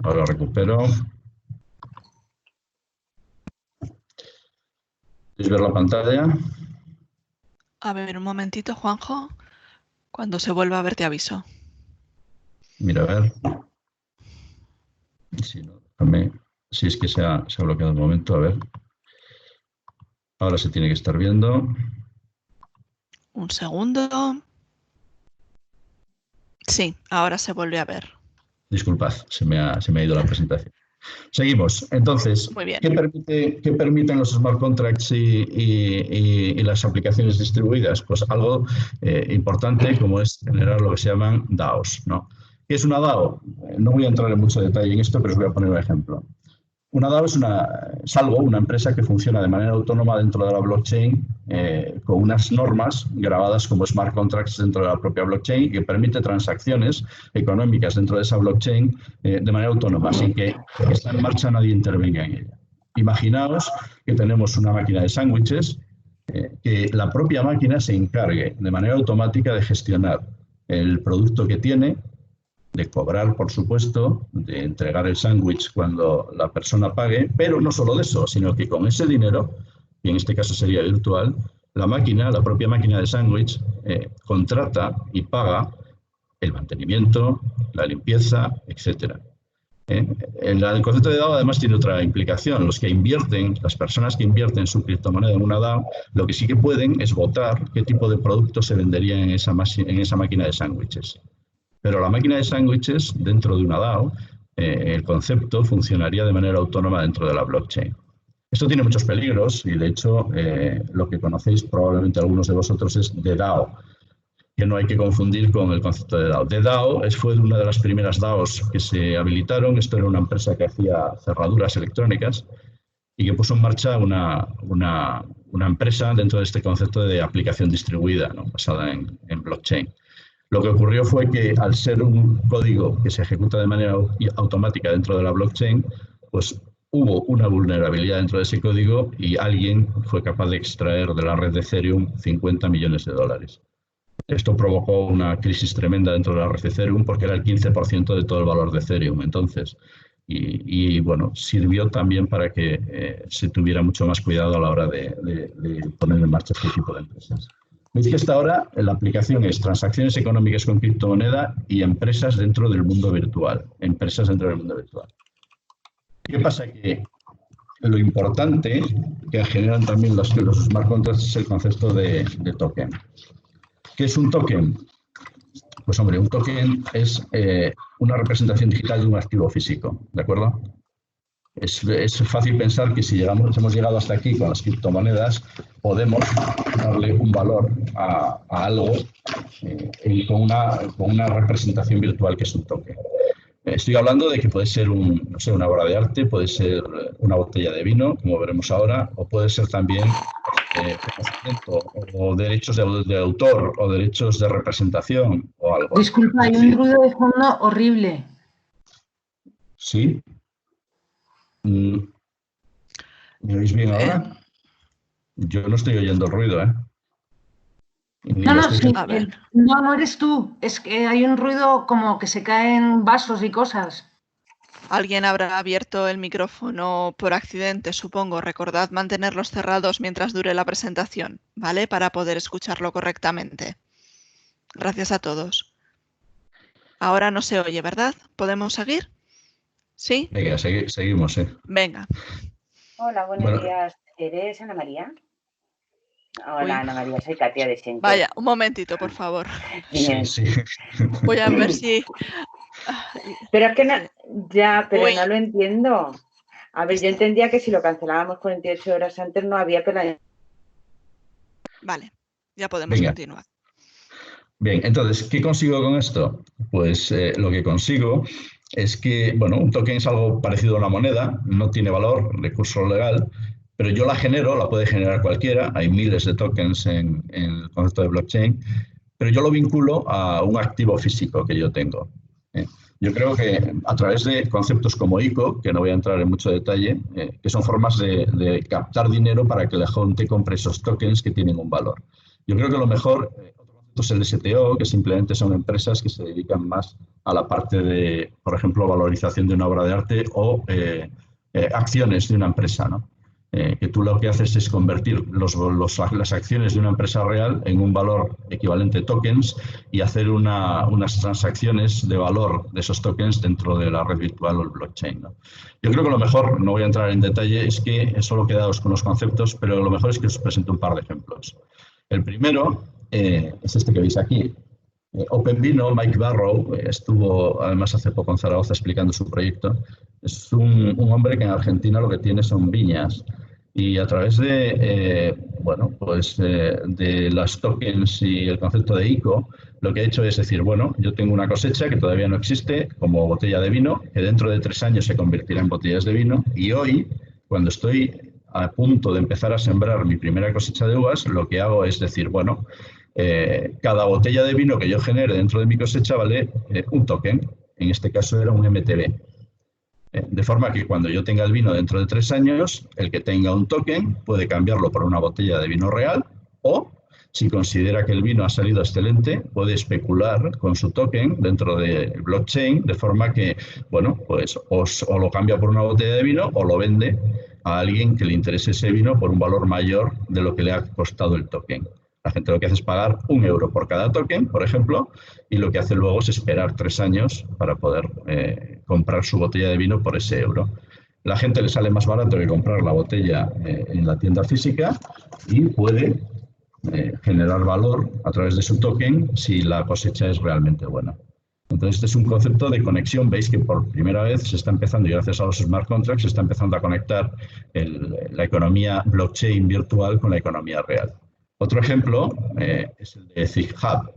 Ahora recupero. ¿Podéis ver la pantalla? A ver, un momentito, Juanjo. Cuando se vuelva a ver, te aviso. Mira, a ver. Si no, si es que se ha bloqueado un momento, a ver. Ahora se tiene que estar viendo. Un segundo. Sí, ahora se vuelve a ver. Disculpad, se me ha ido la presentación. Seguimos. Entonces, muy bien. ¿Qué permiten los smart contracts y las aplicaciones distribuidas? Pues algo importante, como es generar lo que se llaman DAOs, ¿no? ¿Qué es una DAO? No voy a entrar en mucho detalle en esto, pero os voy a poner un ejemplo. Una DAO es una empresa que funciona de manera autónoma dentro de la blockchain con unas normas grabadas como smart contracts dentro de la propia blockchain y que permite transacciones económicas dentro de esa blockchain de manera autónoma, sin que esté en marcha nadie intervenga en ella. Imaginaos que tenemos una máquina de sándwiches, que la propia máquina se encargue de manera automática de gestionar el producto que tiene, de cobrar, por supuesto, de entregar el sándwich cuando la persona pague, pero no solo de eso, sino que con ese dinero, y en este caso sería virtual, la máquina, la propia máquina de sándwich, contrata y paga el mantenimiento, la limpieza, etcétera. El concepto de DAO además tiene otra implicación. Los que invierten, las personas que invierten su criptomoneda en una DAO, lo que sí que pueden es votar qué tipo de producto se vendería en esa máquina de sándwiches. Pero la máquina de sándwiches, dentro de una DAO, el concepto funcionaría de manera autónoma dentro de la blockchain. Esto tiene muchos peligros y, de hecho, lo que conocéis probablemente algunos de vosotros es de DAO, que no hay que confundir con el concepto de DAO. De DAO fue una de las primeras DAOs que se habilitaron. Esto era una empresa que hacía cerraduras electrónicas y que puso en marcha una empresa dentro de este concepto de aplicación distribuida, ¿no?, basada en blockchain. Lo que ocurrió fue que, al ser un código que se ejecuta de manera automática dentro de la blockchain, pues hubo una vulnerabilidad dentro de ese código y alguien fue capaz de extraer de la red de Ethereum 50 millones de dólares. Esto provocó una crisis tremenda dentro de la red de Ethereum porque era el 15% de todo el valor de Ethereum. Entonces, bueno, sirvió también para que se tuviera mucho más cuidado a la hora de poner en marcha este tipo de empresas. Veis que hasta ahora la aplicación es transacciones económicas con criptomoneda y empresas dentro del mundo virtual. Empresas dentro del mundo virtual. ¿Qué pasa? Que lo importante que generan también los smart contracts es el concepto de token. ¿Qué es un token? Pues, hombre, un token es una representación digital de un activo físico, ¿de acuerdo? Es fácil pensar que si hemos llegado hasta aquí con las criptomonedas, podemos darle un valor a algo con una representación virtual que es un token. Estoy hablando de que puede ser una obra de arte, puede ser una botella de vino, como veremos ahora, o puede ser también conocimiento o derechos de autor o derechos de representación o algo. Disculpa, hay un ruido de fondo horrible. ¿Sí? ¿Me oís bien ahora? Yo no estoy oyendo el ruido, ¿eh? No eres tú. Es que hay un ruido como que se caen vasos y cosas. Alguien habrá abierto el micrófono por accidente, supongo. Recordad mantenerlos cerrados mientras dure la presentación, ¿vale? Para poder escucharlo correctamente. Gracias a todos. Ahora no se oye, ¿verdad? ¿Podemos seguir? ¿Sí? Venga, seguimos, sí. Venga. Hola, buenos días. ¿Eres Ana María? Hola, Uy. Ana María, soy Katia de Siente. Vaya, un momentito, por favor. Bien. Sí. Voy a ver si... Pero es que no lo entiendo. A ver, yo entendía que si lo cancelábamos 48 horas antes no había penalidad. Vale, ya podemos continuar. Bien, entonces, ¿qué consigo con esto? Pues lo que consigo es que, bueno, un token es algo parecido a una moneda, no tiene valor, recurso legal, pero yo la genero, la puede generar cualquiera, hay miles de tokens en el concepto de blockchain, pero yo lo vinculo a un activo físico que yo tengo. Yo creo que a través de conceptos como ICO, que no voy a entrar en mucho detalle, que son formas de captar dinero para que la gente compre esos tokens que tienen un valor. Yo creo que lo mejor... es el STO, que simplemente son empresas que se dedican más a la parte de, por ejemplo, valorización de una obra de arte o acciones de una empresa, ¿no? Que tú lo que haces es convertir las acciones de una empresa real en un valor equivalente a tokens y hacer unas transacciones de valor de esos tokens dentro de la red virtual o el blockchain, ¿no? Yo creo que lo mejor, no voy a entrar en detalle, es que solo quedaos con los conceptos, pero lo mejor es que os presente un par de ejemplos. El primero es este que veis aquí. OpenVino, Mike Barrow, estuvo además hace poco en Zaragoza explicando su proyecto. Es un hombre que en Argentina lo que tiene son viñas y a través de las tokens y el concepto de ICO, lo que ha hecho es decir, bueno, yo tengo una cosecha que todavía no existe como botella de vino, que dentro de 3 años se convertirá en botellas de vino y hoy, cuando estoy a punto de empezar a sembrar mi primera cosecha de uvas, lo que hago es decir, bueno, cada botella de vino que yo genere dentro de mi cosecha vale un token, en este caso era un MTB. De forma que cuando yo tenga el vino dentro de 3 años, el que tenga un token puede cambiarlo por una botella de vino real o, si considera que el vino ha salido excelente, puede especular con su token dentro del blockchain, de forma que, bueno, pues o lo cambia por una botella de vino o lo vende a alguien que le interese ese vino por un valor mayor de lo que le ha costado el token. La gente lo que hace es pagar 1 euro por cada token, por ejemplo, y lo que hace luego es esperar 3 años para poder comprar su botella de vino por ese euro. La gente le sale más barato que comprar la botella en la tienda física y puede generar valor a través de su token si la cosecha es realmente buena. Entonces, este es un concepto de conexión. Veis que por primera vez se está empezando, y gracias a los smart contracts, se está empezando a conectar la economía blockchain virtual con la economía real. Otro ejemplo es el de ZigHub.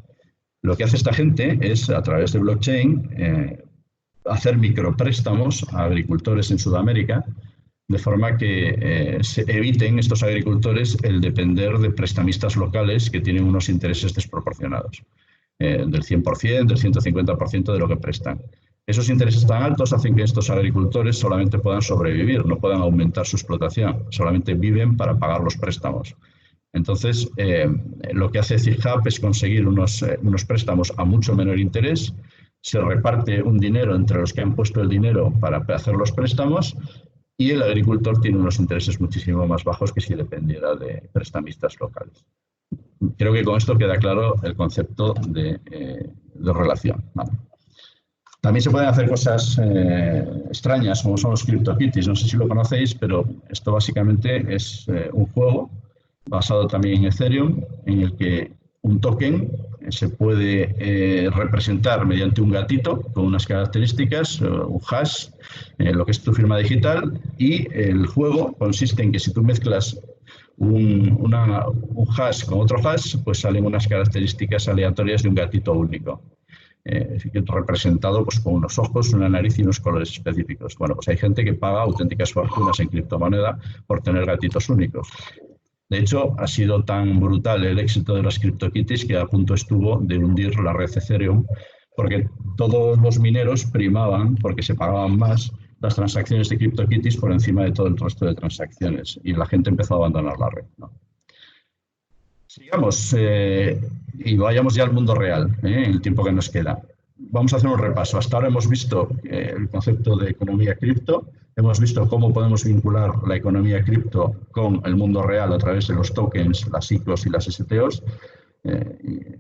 Lo que hace esta gente es, a través de blockchain, hacer micropréstamos a agricultores en Sudamérica, de forma que se eviten estos agricultores el depender de prestamistas locales que tienen unos intereses desproporcionados, del 100%, del 150% de lo que prestan. Esos intereses tan altos hacen que estos agricultores solamente puedan sobrevivir, no puedan aumentar su explotación, solamente viven para pagar los préstamos. Entonces, lo que hace ZigHub es conseguir unos préstamos a mucho menor interés, se reparte un dinero entre los que han puesto el dinero para hacer los préstamos y el agricultor tiene unos intereses muchísimo más bajos que si dependiera de prestamistas locales. Creo que con esto queda claro el concepto de relación. Vale. También se pueden hacer cosas extrañas, como son los CryptoKitties. No sé si lo conocéis, pero esto básicamente es un juego basado también en Ethereum, en el que un token se puede representar mediante un gatito con unas características, un hash, lo que es tu firma digital, y el juego consiste en que si tú mezclas un hash con otro hash, pues salen unas características aleatorias de un gatito único, representado pues, con unos ojos, una nariz y unos colores específicos. Bueno, pues hay gente que paga auténticas fortunas en criptomoneda por tener gatitos únicos. De hecho, ha sido tan brutal el éxito de las CryptoKitties que a punto estuvo de hundir la red Ethereum, porque todos los mineros primaban, porque se pagaban más, las transacciones de CryptoKitties por encima de todo el resto de transacciones, y la gente empezó a abandonar la red, ¿no? Sigamos y vayamos ya al mundo real, en el tiempo que nos queda. Vamos a hacer un repaso. Hasta ahora hemos visto el concepto de economía cripto, hemos visto cómo podemos vincular la economía cripto con el mundo real a través de los tokens, las ICOs y las STOs.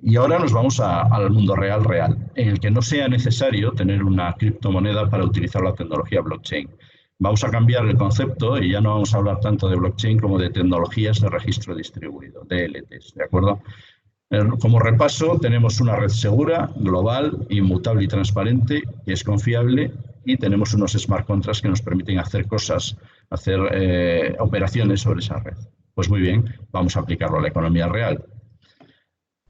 Y ahora nos vamos al mundo real, en el que no sea necesario tener una criptomoneda para utilizar la tecnología blockchain. Vamos a cambiar el concepto y ya no vamos a hablar tanto de blockchain como de tecnologías de registro distribuido, DLTs, ¿de acuerdo? Como repaso, tenemos una red segura, global, inmutable y transparente, que es confiable, y tenemos unos smart contracts que nos permiten hacer cosas, hacer operaciones sobre esa red. Pues muy bien, vamos a aplicarlo a la economía real.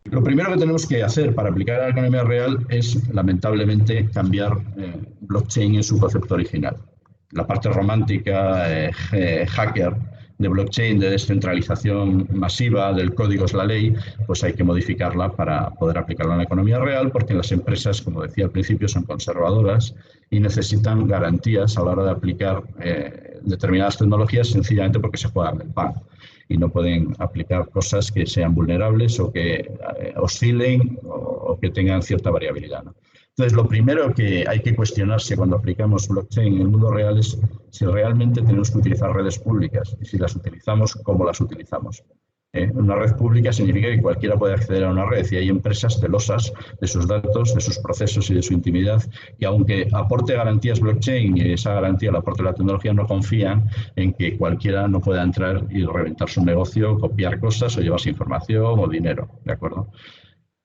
Lo primero que tenemos que hacer para aplicar a la economía real es, lamentablemente, cambiar blockchain en su concepto original. La parte romántica, hacker, de blockchain, de descentralización masiva, del código es la ley, pues hay que modificarla para poder aplicarla en la economía real, porque las empresas, como decía al principio, son conservadoras y necesitan garantías a la hora de aplicar determinadas tecnologías, sencillamente porque se juegan el pan y no pueden aplicar cosas que sean vulnerables o que oscilen o que tengan cierta variabilidad, ¿no? Entonces, lo primero que hay que cuestionarse cuando aplicamos blockchain en el mundo real es si realmente tenemos que utilizar redes públicas y si las utilizamos, cómo las utilizamos. Una red pública significa que cualquiera puede acceder a una red y hay empresas celosas de sus datos, de sus procesos y de su intimidad, y aunque aporte garantías blockchain y esa garantía la aporte la tecnología, no confían en que cualquiera no pueda entrar y reventar su negocio, copiar cosas o llevarse información o dinero, ¿de acuerdo?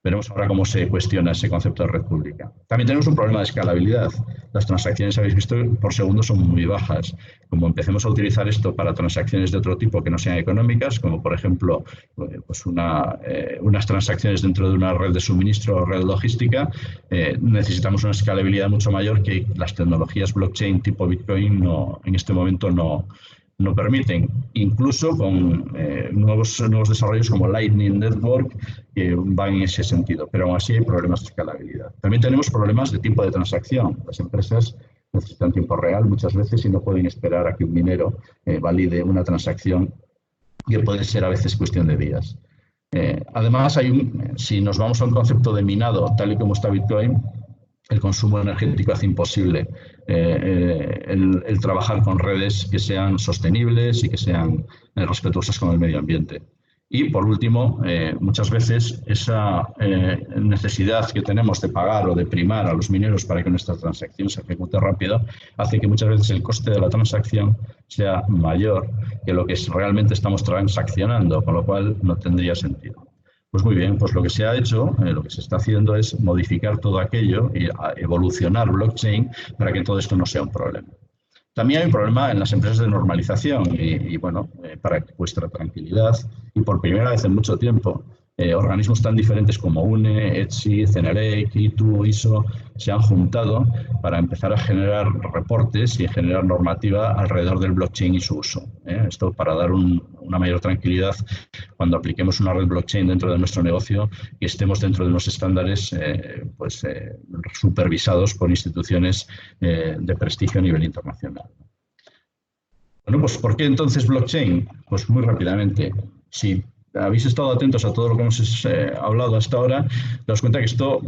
Veremos ahora cómo se cuestiona ese concepto de red pública. También tenemos un problema de escalabilidad. Las transacciones, habéis visto, por segundo son muy bajas. Como empecemos a utilizar esto para transacciones de otro tipo que no sean económicas, como por ejemplo pues unas transacciones dentro de una red de suministro o red logística, necesitamos una escalabilidad mucho mayor que las tecnologías blockchain tipo Bitcoin en este momento no permiten, incluso con nuevos desarrollos como Lightning Network que van en ese sentido, pero aún así hay problemas de escalabilidad. También tenemos problemas de tipo de transacción. Las empresas necesitan tiempo real muchas veces y no pueden esperar a que un minero valide una transacción que puede ser a veces cuestión de días. Además, si nos vamos a un concepto de minado, tal y como está Bitcoin, el consumo energético hace imposible el trabajar con redes que sean sostenibles y que sean respetuosas con el medio ambiente. Y, por último, muchas veces esa necesidad que tenemos de pagar o de primar a los mineros para que nuestra transacción se ejecute rápido hace que muchas veces el coste de la transacción sea mayor que lo que realmente estamos transaccionando, con lo cual no tendría sentido. Pues muy bien, pues lo que se ha hecho, lo que se está haciendo es modificar todo aquello y evolucionar blockchain para que todo esto no sea un problema. También hay un problema en las empresas de normalización y bueno, para vuestra tranquilidad y por primera vez en mucho tiempo, organismos tan diferentes como UNE, ETSI, CNREC, ITU, ISO se han juntado para empezar a generar reportes y generar normativa alrededor del blockchain y su uso. Esto para dar una mayor tranquilidad cuando apliquemos una red blockchain dentro de nuestro negocio y estemos dentro de unos estándares supervisados por instituciones de prestigio a nivel internacional. Bueno, pues ¿por qué entonces blockchain? Pues muy rápidamente, si habéis estado atentos a todo lo que hemos hablado hasta ahora, daos cuenta que esto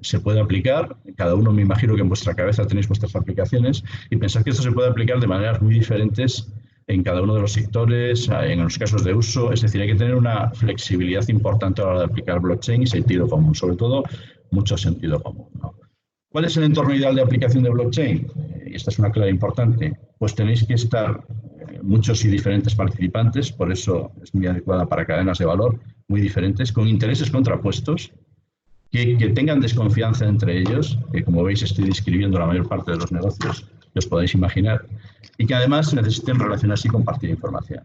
se puede aplicar, cada uno me imagino que en vuestra cabeza tenéis vuestras aplicaciones y pensad que esto se puede aplicar de maneras muy diferentes en cada uno de los sectores, en los casos de uso, es decir, hay que tener una flexibilidad importante a la hora de aplicar blockchain y sentido común, sobre todo mucho sentido común, ¿no? ¿Cuál es el entorno ideal de aplicación de blockchain? Y esta es una clave importante. Pues tenéis que estar muchos y diferentes participantes, por eso es muy adecuada para cadenas de valor muy diferentes, con intereses contrapuestos, que tengan desconfianza entre ellos, que como veis estoy describiendo la mayor parte de los negocios que os podéis imaginar, y que además necesiten relacionarse y compartir información.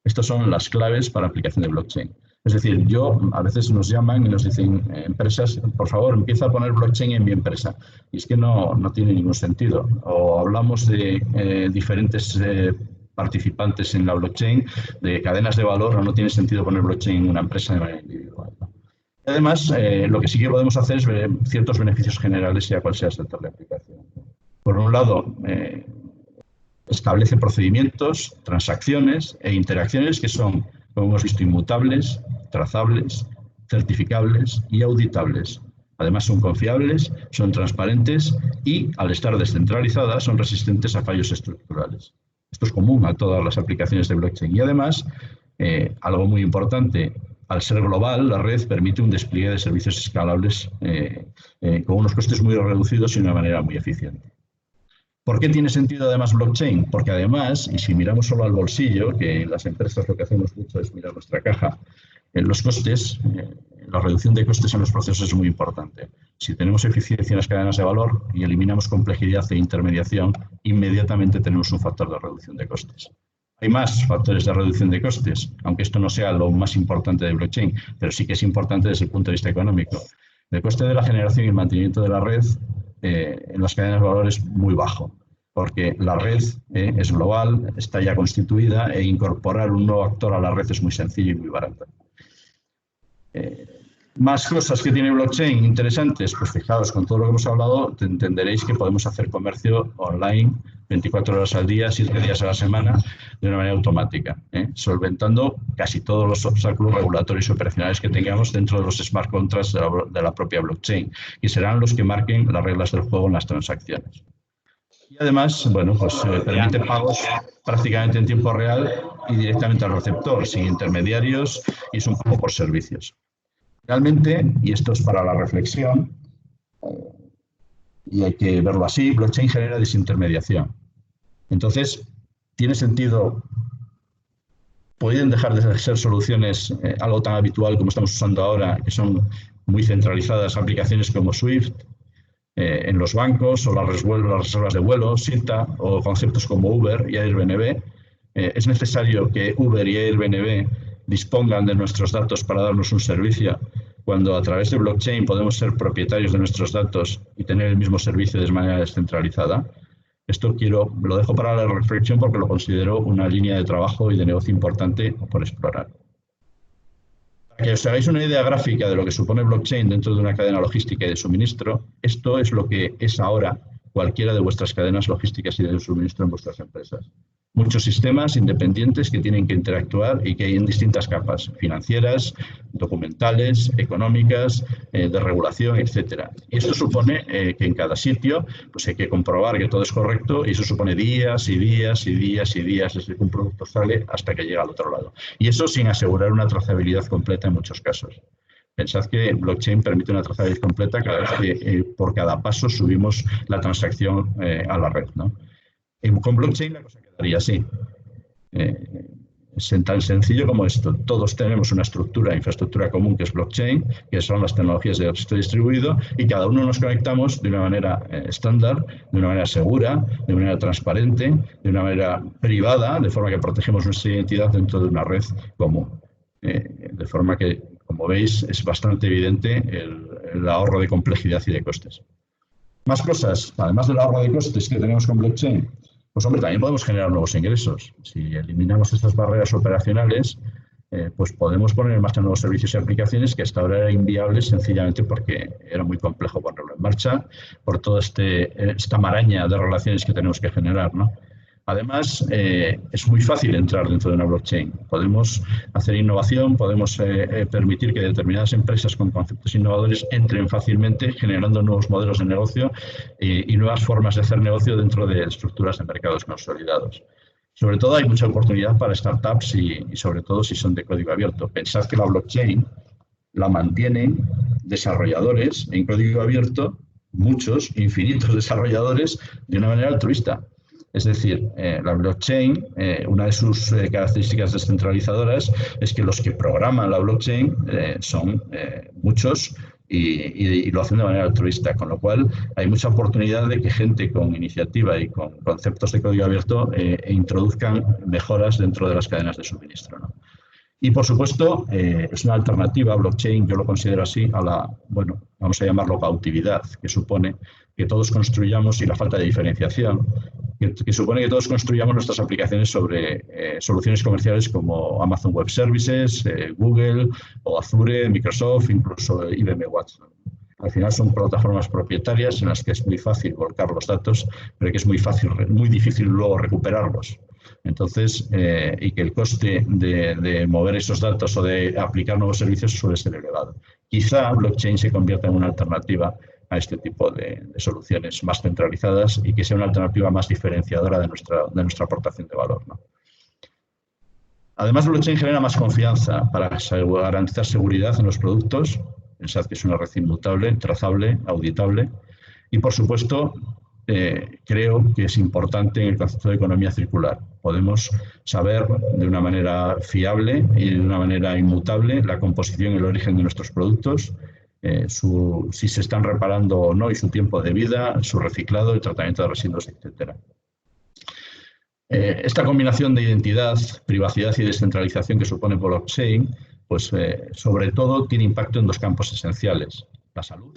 Estas son las claves para aplicación de blockchain. Es decir, a veces nos llaman y nos dicen empresas, por favor, empieza a poner blockchain en mi empresa. Y es que no tiene ningún sentido. O hablamos de diferentes participantes en la blockchain, de cadenas de valor, o no tiene sentido poner blockchain en una empresa de manera individual. Además, lo que sí que podemos hacer es ver ciertos beneficios generales, sea cual sea el sector de aplicación. Por un lado, establece procedimientos, transacciones e interacciones que son, como hemos visto, inmutables, trazables, certificables y auditables. Además son confiables, son transparentes y, al estar descentralizadas, son resistentes a fallos estructurales. Esto es común a todas las aplicaciones de blockchain. Y además, algo muy importante, al ser global, la red permite un despliegue de servicios escalables con unos costes muy reducidos y de una manera muy eficiente. ¿Por qué tiene sentido además blockchain? Porque además, y si miramos solo al bolsillo, que en las empresas lo que hacemos mucho es mirar nuestra caja, en los costes, la reducción de costes en los procesos es muy importante. Si tenemos eficiencia en las cadenas de valor y eliminamos complejidad e intermediación, inmediatamente tenemos un factor de reducción de costes. Hay más factores de reducción de costes, aunque esto no sea lo más importante de blockchain, pero sí que es importante desde el punto de vista económico. El coste de la generación y el mantenimiento de la red en las cadenas de valor es muy bajo, porque la red es global, está ya constituida e incorporar un nuevo actor a la red es muy sencillo y muy barato. Más cosas que tiene blockchain interesantes, pues fijaos, con todo lo que hemos hablado, entenderéis que podemos hacer comercio online 24 horas al día, 7 días a la semana, de una manera automática, solventando casi todos los obstáculos regulatorios y operacionales que tengamos dentro de los smart contracts de la propia blockchain, y serán los que marquen las reglas del juego en las transacciones. Y además, bueno, pues permite pagos prácticamente en tiempo real y directamente al receptor, sin intermediarios, y es un pago por servicios. Realmente, y esto es para la reflexión, y hay que verlo así, blockchain genera desintermediación. Entonces, tiene sentido, pueden dejar de ser soluciones algo tan habitual como estamos usando ahora, que son muy centralizadas, aplicaciones como Swift, en los bancos o las reservas de vuelo, SITA, o conceptos como Uber y Airbnb. Es necesario que Uber y Airbnb dispongan de nuestros datos para darnos un servicio, cuando a través de blockchain podemos ser propietarios de nuestros datos y tener el mismo servicio de manera descentralizada. Esto lo dejo para la reflexión porque lo considero una línea de trabajo y de negocio importante por explorar. Para que os hagáis una idea gráfica de lo que supone blockchain dentro de una cadena logística y de suministro, esto es lo que es ahora cualquiera de vuestras cadenas logísticas y de suministro en vuestras empresas. Muchos sistemas independientes que tienen que interactuar y que hay en distintas capas, financieras, documentales, económicas, de regulación, etcétera. Y esto supone que en cada sitio pues hay que comprobar que todo es correcto, y eso supone días y días y días y días desde que un producto sale hasta que llega al otro lado. Y eso sin asegurar una trazabilidad completa en muchos casos. Pensad que blockchain permite una trazabilidad completa cada vez que por cada paso subimos la transacción a la red, ¿no? Con blockchain la cosa quedaría así. Es tan sencillo como esto. Todos tenemos una infraestructura común que es blockchain, que son las tecnologías de registro distribuido, y cada uno nos conectamos de una manera estándar, de una manera segura, de una manera transparente, de una manera privada, de forma que protegemos nuestra identidad dentro de una red común. De forma que, como veis, es bastante evidente el ahorro de complejidad y de costes. Más cosas, además del ahorro de costes que tenemos con blockchain, pues hombre, también podemos generar nuevos ingresos. Si eliminamos estas barreras operacionales, pues podemos poner en marcha nuevos servicios y aplicaciones que hasta ahora eran inviables sencillamente porque era muy complejo ponerlo en marcha por toda esta maraña de relaciones que tenemos que generar, ¿no? Además, es muy fácil entrar dentro de una blockchain. Podemos hacer innovación, podemos permitir que determinadas empresas con conceptos innovadores entren fácilmente, generando nuevos modelos de negocio y nuevas formas de hacer negocio dentro de estructuras de mercados consolidados. Sobre todo hay mucha oportunidad para startups y sobre todo si son de código abierto. Pensad que la blockchain la mantienen desarrolladores en código abierto, muchos, infinitos desarrolladores, de una manera altruista. Es decir, la blockchain, una de sus características descentralizadoras es que los que programan la blockchain son muchos y lo hacen de manera altruista, con lo cual hay mucha oportunidad de que gente con iniciativa y con conceptos de código abierto introduzcan mejoras dentro de las cadenas de suministro, ¿no? Y, por supuesto, es una alternativa, blockchain, yo lo considero así, a la, bueno, vamos a llamarlo cautividad, que supone que todos construyamos, y la falta de diferenciación, que supone que todos construyamos nuestras aplicaciones sobre soluciones comerciales como Amazon Web Services, Google o Azure, Microsoft, incluso IBM Watson. Al final son plataformas propietarias en las que es muy fácil volcar los datos, pero que es muy difícil luego recuperarlos. Entonces, y que el coste de mover esos datos o de aplicar nuevos servicios suele ser elevado. Quizá blockchain se convierta en una alternativa a este tipo de soluciones más centralizadas y que sea una alternativa más diferenciadora de nuestra aportación de valor, ¿no? Además, blockchain genera más confianza para garantizar seguridad en los productos. Pensad que es una red inmutable, trazable, auditable. Y, por supuesto, creo que es importante en el concepto de economía circular. Podemos saber de una manera fiable y de una manera inmutable la composición y el origen de nuestros productos, si se están reparando o no y su tiempo de vida, su reciclado, el tratamiento de residuos, etc. Esta combinación de identidad, privacidad y descentralización que supone blockchain, pues sobre todo tiene impacto en dos campos esenciales: la salud,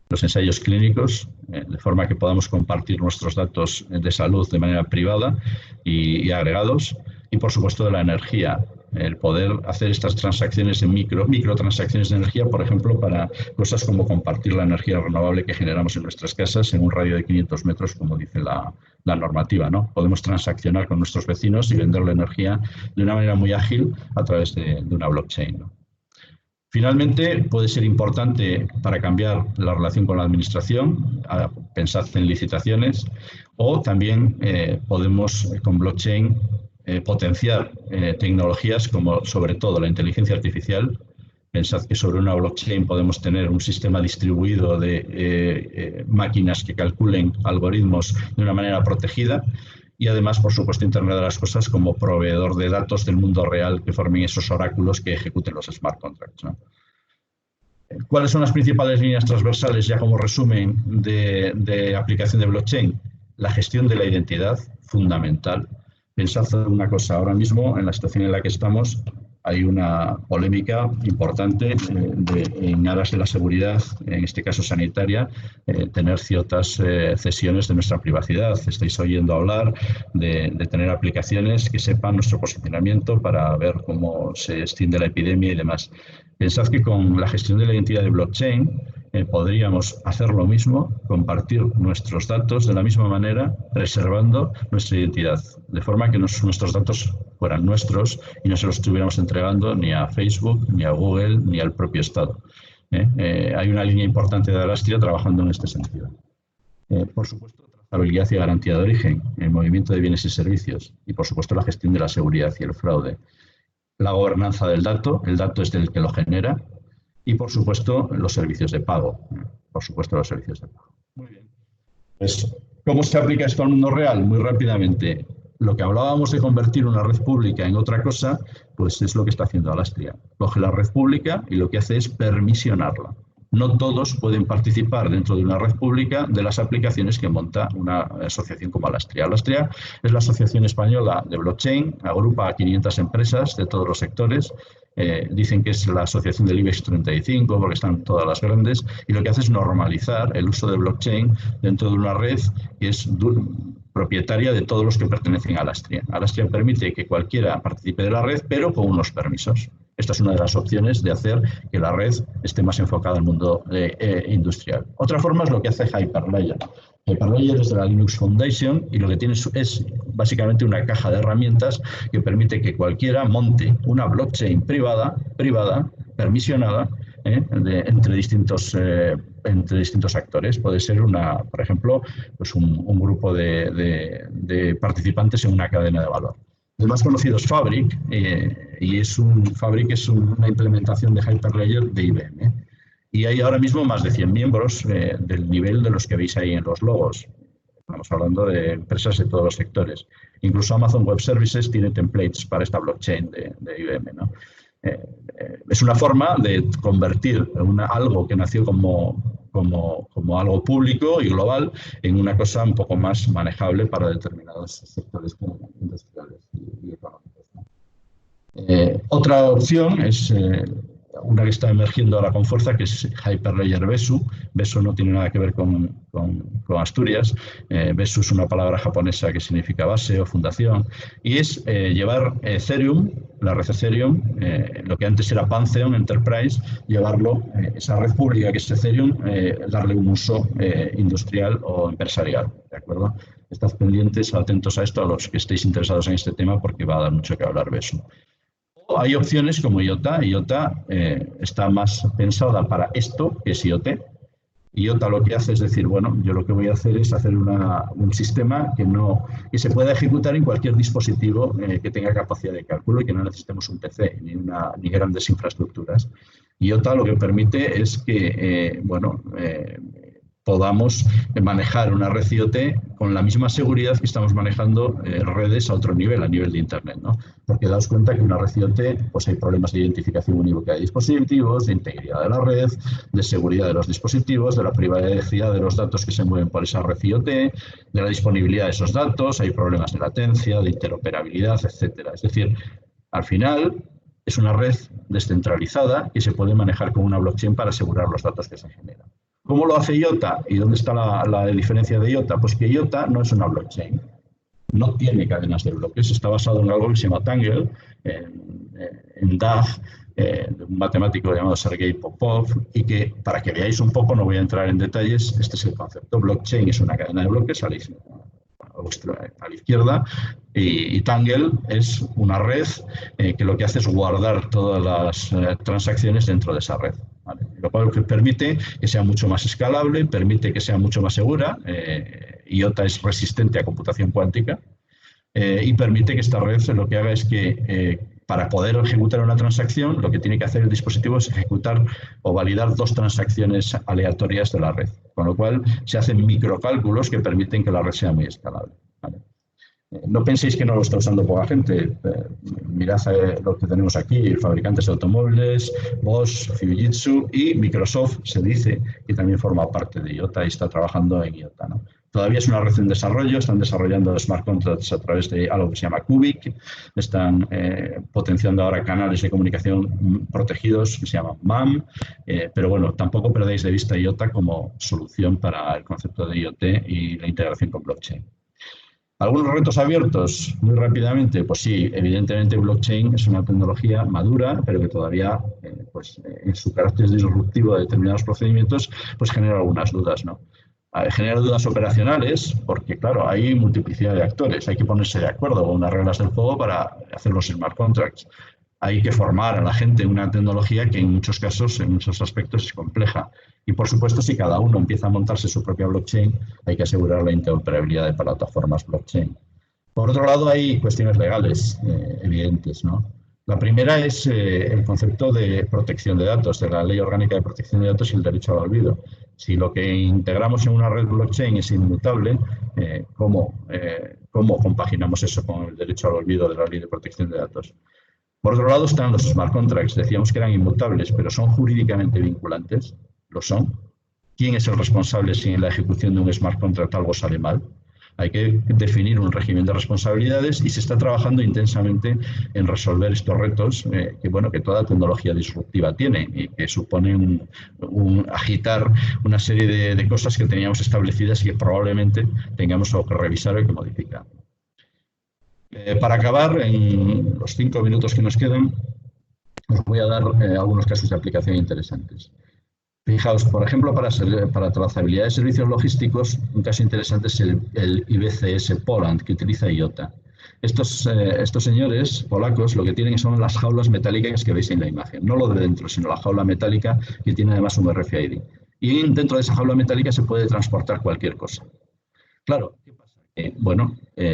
los ensayos clínicos, de forma que podamos compartir nuestros datos de salud de manera privada y agregados, y por supuesto de la energía, el poder hacer estas transacciones de microtransacciones de energía, por ejemplo, para cosas como compartir la energía renovable que generamos en nuestras casas en un radio de 500 metros, como dice la normativa, ¿no? Podemos transaccionar con nuestros vecinos y vender la energía de una manera muy ágil a través de una blockchain, ¿no? Finalmente, puede ser importante para cambiar la relación con la administración, pensad en licitaciones, o también podemos con blockchain potenciar tecnologías como sobre todo la inteligencia artificial. Pensad que sobre una blockchain podemos tener un sistema distribuido de máquinas que calculen algoritmos de una manera protegida y además, por supuesto, Internet de las Cosas como proveedor de datos del mundo real que formen esos oráculos que ejecuten los smart contracts, ¿no? ¿Cuáles son las principales líneas transversales, ya como resumen, de aplicación de blockchain? La gestión de la identidad, fundamental. Pensad en una cosa, ahora mismo, en la situación en la que estamos, hay una polémica importante en aras de la seguridad, en este caso sanitaria, tener ciertas cesiones de nuestra privacidad. Estáis oyendo hablar de tener aplicaciones que sepan nuestro posicionamiento para ver cómo se extiende la epidemia y demás. Pensad que con la gestión de la identidad de blockchain podríamos hacer lo mismo, compartir nuestros datos de la misma manera, preservando nuestra identidad, de forma que nuestros datos fueran nuestros y no se los estuviéramos entregando ni a Facebook, ni a Google, ni al propio Estado. Hay una línea importante de Alastria trabajando en este sentido. Por supuesto, trazabilidad y garantía de origen, el movimiento de bienes y servicios y, por supuesto, la gestión de la seguridad y el fraude. La gobernanza del dato, el dato es del que lo genera, y, por supuesto, los servicios de pago. Por supuesto, los servicios de pago. Muy bien. Pues, ¿cómo se aplica esto al mundo real? Muy rápidamente. Lo que hablábamos de convertir una red pública en otra cosa, pues es lo que está haciendo Alastria. Coge la red pública y lo que hace es permisionarla. No todos pueden participar dentro de una red pública de las aplicaciones que monta una asociación como Alastria. Alastria es la asociación española de blockchain, agrupa a 500 empresas de todos los sectores. Dicen que es la asociación del IBEX 35 porque están todas las grandes, y lo que hace es normalizar el uso de blockchain dentro de una red que es propietaria de todos los que pertenecen a Alastria. Alastria permite que cualquiera participe de la red, pero con unos permisos. Esta es una de las opciones de hacer que la red esté más enfocada al mundo industrial. Otra forma es lo que hace Hyperledger. Hyperledger es de la Linux Foundation y lo que tiene es básicamente una caja de herramientas que permite que cualquiera monte una blockchain privada, permisionada, entre distintos actores. Puede ser, por ejemplo, pues un grupo de participantes en una cadena de valor. El más conocido es Fabric, y Fabric es una implementación de Hyperledger de IBM. Y hay ahora mismo más de 100 miembros del nivel de los que veis ahí en los logos. Estamos hablando de empresas de todos los sectores. Incluso Amazon Web Services tiene templates para esta blockchain de IBM, ¿no? Es una forma de convertir algo que nació como algo público y global en una cosa un poco más manejable para determinados sectores industriales y económicos, ¿no? Otra opción es una que está emergiendo ahora con fuerza, que es Hyperledger Besu. Besu no tiene nada que ver con Asturias. Besu es una palabra japonesa que significa base o fundación, y es llevar Ethereum, la red Ethereum, lo que antes era Pantheon Enterprise, llevarlo, esa red pública que es Ethereum, darle un uso industrial o empresarial, ¿de acuerdo? Estad pendientes, atentos a esto, a los que estéis interesados en este tema, porque va a dar mucho que hablar Besu. Hay opciones como IOTA. IOTA está más pensada para esto que es IoT. IOTA lo que hace es decir, bueno, yo lo que voy a hacer es hacer un sistema que se pueda ejecutar en cualquier dispositivo que tenga capacidad de cálculo y que no necesitemos un PC ni grandes infraestructuras. IOTA lo que permite es que, podamos manejar una red IoT con la misma seguridad que estamos manejando redes a otro nivel, a nivel de Internet, ¿no? Porque daos cuenta que una red IoT, pues hay problemas de identificación unívoca de dispositivos, de integridad de la red, de seguridad de los dispositivos, de la privacidad de los datos que se mueven por esa red IoT, de la disponibilidad de esos datos, hay problemas de latencia, de interoperabilidad, etcétera. Es decir, al final es una red descentralizada que se puede manejar con una blockchain para asegurar los datos que se generan. ¿Cómo lo hace IOTA? ¿Y dónde está la diferencia de IOTA? Pues que IOTA no es una blockchain, no tiene cadenas de bloques, está basado en algo que se llama Tangle, en DAG, un matemático llamado Sergei Popov, y que, para que veáis un poco, no voy a entrar en detalles, este es el concepto. Blockchain es una cadena de bloques a la izquierda, y Tangle es una red que lo que hace es guardar todas las transacciones dentro de esa red, ¿vale? Lo cual permite que sea mucho más escalable, permite que sea mucho más segura. IOTA es resistente a computación cuántica y permite que esta red lo que haga es que para poder ejecutar una transacción, lo que tiene que hacer el dispositivo es ejecutar o validar 2 transacciones aleatorias de la red, con lo cual se hacen microcálculos que permiten que la red sea muy escalable, ¿vale? No penséis que no lo está usando poca gente. Mirad lo que tenemos aquí: fabricantes de automóviles, Bosch, Fujitsu, y Microsoft se dice que también forma parte de IOTA y está trabajando en IOTA, ¿no? Todavía es una red en desarrollo, están desarrollando smart contracts a través de algo que se llama Cubic, están potenciando ahora canales de comunicación protegidos que se llaman MAM, pero bueno, tampoco perdáis de vista IOTA como solución para el concepto de IoT y la integración con blockchain. Algunos retos abiertos, muy rápidamente, pues sí, evidentemente blockchain es una tecnología madura, pero que todavía, en su carácter disruptivo de determinados procedimientos, pues genera algunas dudas, ¿no? Genera dudas operacionales, porque claro, hay multiplicidad de actores, hay que ponerse de acuerdo con unas reglas del juego para hacer los smart contracts. Hay que formar a la gente en una tecnología que en muchos casos, en muchos aspectos, es compleja. Y por supuesto, si cada uno empieza a montarse su propia blockchain, hay que asegurar la interoperabilidad de plataformas blockchain. Por otro lado, hay cuestiones legales evidentes, ¿no? La primera es el concepto de protección de datos, de la Ley Orgánica de Protección de Datos y el derecho al olvido. Si lo que integramos en una red blockchain es inmutable, ¿cómo compaginamos eso con el derecho al olvido de la Ley de Protección de Datos? Por otro lado están los smart contracts. Decíamos que eran inmutables, pero ¿son jurídicamente vinculantes? ¿Lo son? ¿Quién es el responsable si en la ejecución de un smart contract algo sale mal? Hay que definir un régimen de responsabilidades y se está trabajando intensamente en resolver estos retos que toda tecnología disruptiva tiene y que suponen un agitar una serie de cosas que teníamos establecidas y que probablemente tengamos que revisar o que modificar. Para acabar, en los 5 minutos que nos quedan, os voy a dar algunos casos de aplicación interesantes. Fijaos, por ejemplo, para trazabilidad de servicios logísticos, un caso interesante es el IBCS Poland, que utiliza IOTA. Estos señores polacos lo que tienen son las jaulas metálicas que veis en la imagen. No lo de dentro, sino la jaula metálica que tiene además un RFID. Y dentro de esa jaula metálica se puede transportar cualquier cosa. Claro, ¿qué pasa?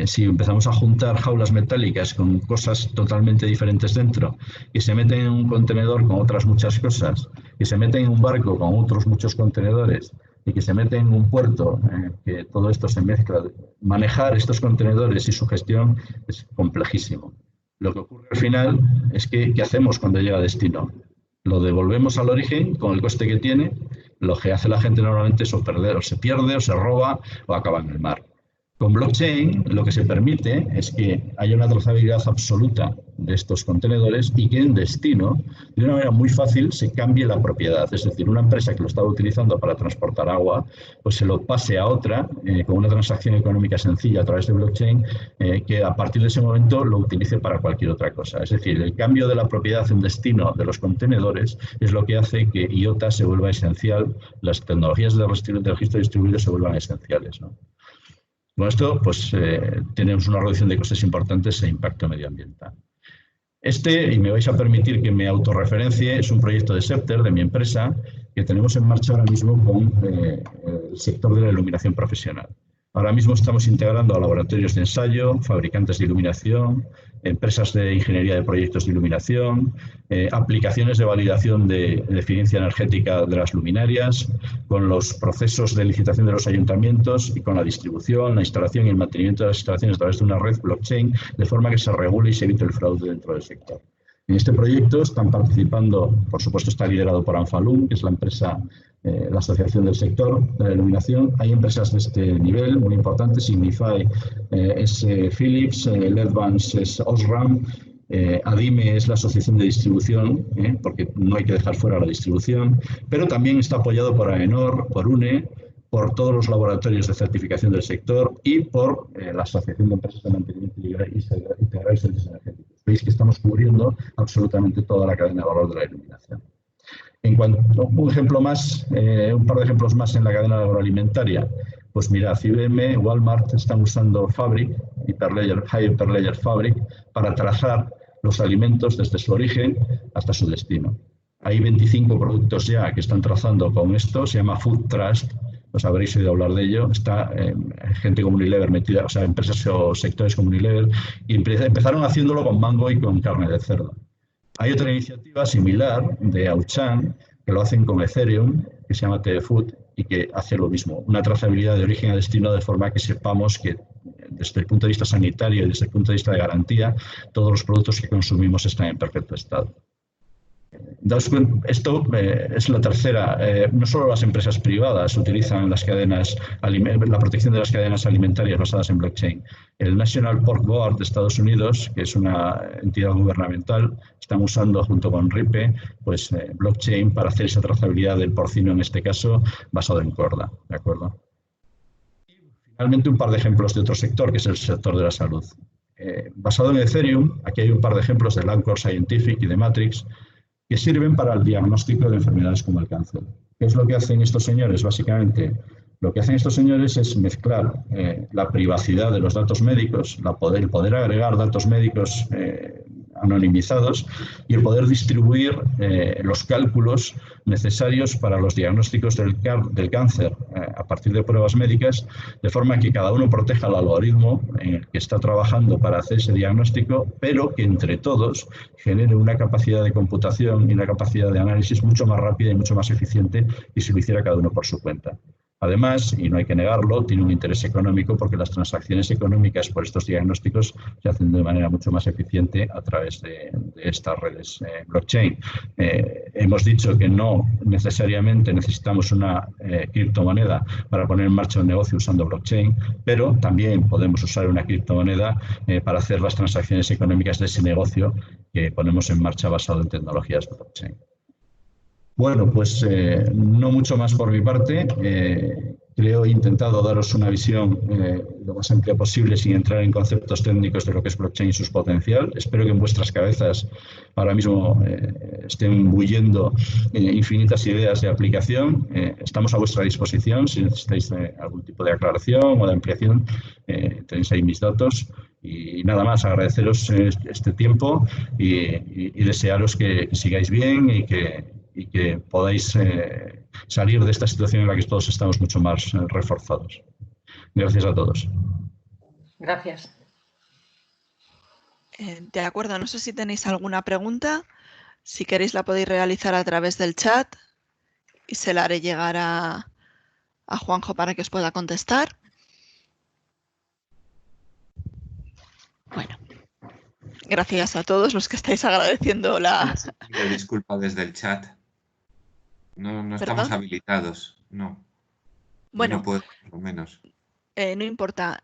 Si empezamos a juntar jaulas metálicas con cosas totalmente diferentes dentro, que se meten en un contenedor con otras muchas cosas, que se meten en un barco con otros muchos contenedores y que se meten en un puerto, que todo esto se mezcla, manejar estos contenedores y su gestión es complejísimo. Lo que ocurre al final es que ¿qué hacemos cuando llega a destino? Lo devolvemos al origen con el coste que tiene. Lo que hace la gente normalmente es o se pierde, o se roba, o acaba en el mar. Con blockchain lo que se permite es que haya una trazabilidad absoluta de estos contenedores y que en destino, de una manera muy fácil, se cambie la propiedad. Es decir, una empresa que lo estaba utilizando para transportar agua, pues se lo pase a otra con una transacción económica sencilla a través de blockchain que a partir de ese momento lo utilice para cualquier otra cosa. Es decir, el cambio de la propiedad en destino de los contenedores es lo que hace que IOTA se vuelva esencial, las tecnologías de registro distribuido se vuelvan esenciales, ¿no? Con esto, tenemos una reducción de costes importantes e impacto medioambiental. Y me vais a permitir que me autorreferencie, es un proyecto de Scepter, de mi empresa, que tenemos en marcha ahora mismo con el sector de la iluminación profesional. Ahora mismo estamos integrando a laboratorios de ensayo, fabricantes de iluminación, empresas de ingeniería de proyectos de iluminación, aplicaciones de validación de eficiencia energética de las luminarias, con los procesos de licitación de los ayuntamientos y con la distribución, la instalación y el mantenimiento de las instalaciones a través de una red blockchain, de forma que se regule y se evite el fraude dentro del sector. En este proyecto están participando, por supuesto está liderado por Anfalum, que es la empresa, la asociación del sector de la iluminación. Hay empresas de este nivel muy importantes, Signify es Philips, Ledvance es Osram, ADIME es la asociación de distribución, porque no hay que dejar fuera la distribución, pero también está apoyado por AENOR, por UNE, por todos los laboratorios de certificación del sector y por la Asociación de Empresas de Mantenimiento Integral y Servicios Energéticos. Veis que estamos cubriendo absolutamente toda la cadena de valor de la iluminación. En cuanto a un ejemplo más, un par de ejemplos más en la cadena agroalimentaria, pues mirad, IBM, Walmart están usando Fabric, High Hyperledger Fabric, para trazar los alimentos desde su origen hasta su destino. Hay 25 productos ya que están trazando con esto, se llama Food Trust, os habréis oído hablar de ello, está gente como Unilever metida, o sea, empresas o sectores como Unilever, y empezaron haciéndolo con mango y con carne de cerdo. Hay otra iniciativa similar de Auchan, que lo hacen con Ethereum, que se llama TFood, y que hace lo mismo, una trazabilidad de origen a destino de forma que sepamos que desde el punto de vista sanitario y desde el punto de vista de garantía, todos los productos que consumimos están en perfecto estado. Esto es la tercera. No solo las empresas privadas utilizan las cadenas, la protección de las cadenas alimentarias basadas en blockchain. El National Pork Board de Estados Unidos, que es una entidad gubernamental, están usando junto con RIPE blockchain para hacer esa trazabilidad del porcino, en este caso, basado en corda. ¿De acuerdo? finalmente, un par de ejemplos de otro sector, que es el sector de la salud. Basado en Ethereum, aquí hay un par de ejemplos de Lancor Scientific y de Matrix, que sirven para el diagnóstico de enfermedades como el cáncer. ¿Qué es lo que hacen estos señores? Básicamente, lo que hacen estos señores es mezclar la privacidad de los datos médicos, el poder agregar datos médicos anonimizados y el poder distribuir los cálculos necesarios para los diagnósticos del cáncer a partir de pruebas médicas, de forma que cada uno proteja el algoritmo en el que está trabajando para hacer ese diagnóstico, pero que entre todos genere una capacidad de computación y una capacidad de análisis mucho más rápida y mucho más eficiente que si lo hiciera cada uno por su cuenta. Además, y no hay que negarlo, tiene un interés económico porque las transacciones económicas por estos diagnósticos se hacen de manera mucho más eficiente a través de estas redes blockchain. Hemos dicho que no necesariamente necesitamos una criptomoneda para poner en marcha un negocio usando blockchain, pero también podemos usar una criptomoneda para hacer las transacciones económicas de ese negocio que ponemos en marcha basado en tecnologías blockchain. Bueno, pues no mucho más por mi parte. Creo he intentado daros una visión lo más amplia posible sin entrar en conceptos técnicos de lo que es blockchain y su potencial. Espero que en vuestras cabezas ahora mismo estén bulliendo infinitas ideas de aplicación. Estamos a vuestra disposición si necesitáis algún tipo de aclaración o de ampliación. Tenéis ahí mis datos. Y nada más, agradeceros este tiempo y desearos que sigáis bien y que podáis salir de esta situación en la que todos estamos mucho más reforzados. Gracias a todos. Gracias. De acuerdo, no sé si tenéis alguna pregunta. Si queréis la podéis realizar a través del chat y se la haré llegar a Juanjo para que os pueda contestar. Bueno, gracias a todos los que estáis agradeciendo la... Disculpa desde el chat. No estamos habilitados, no. Bueno, no puedo, por lo menos. No importa,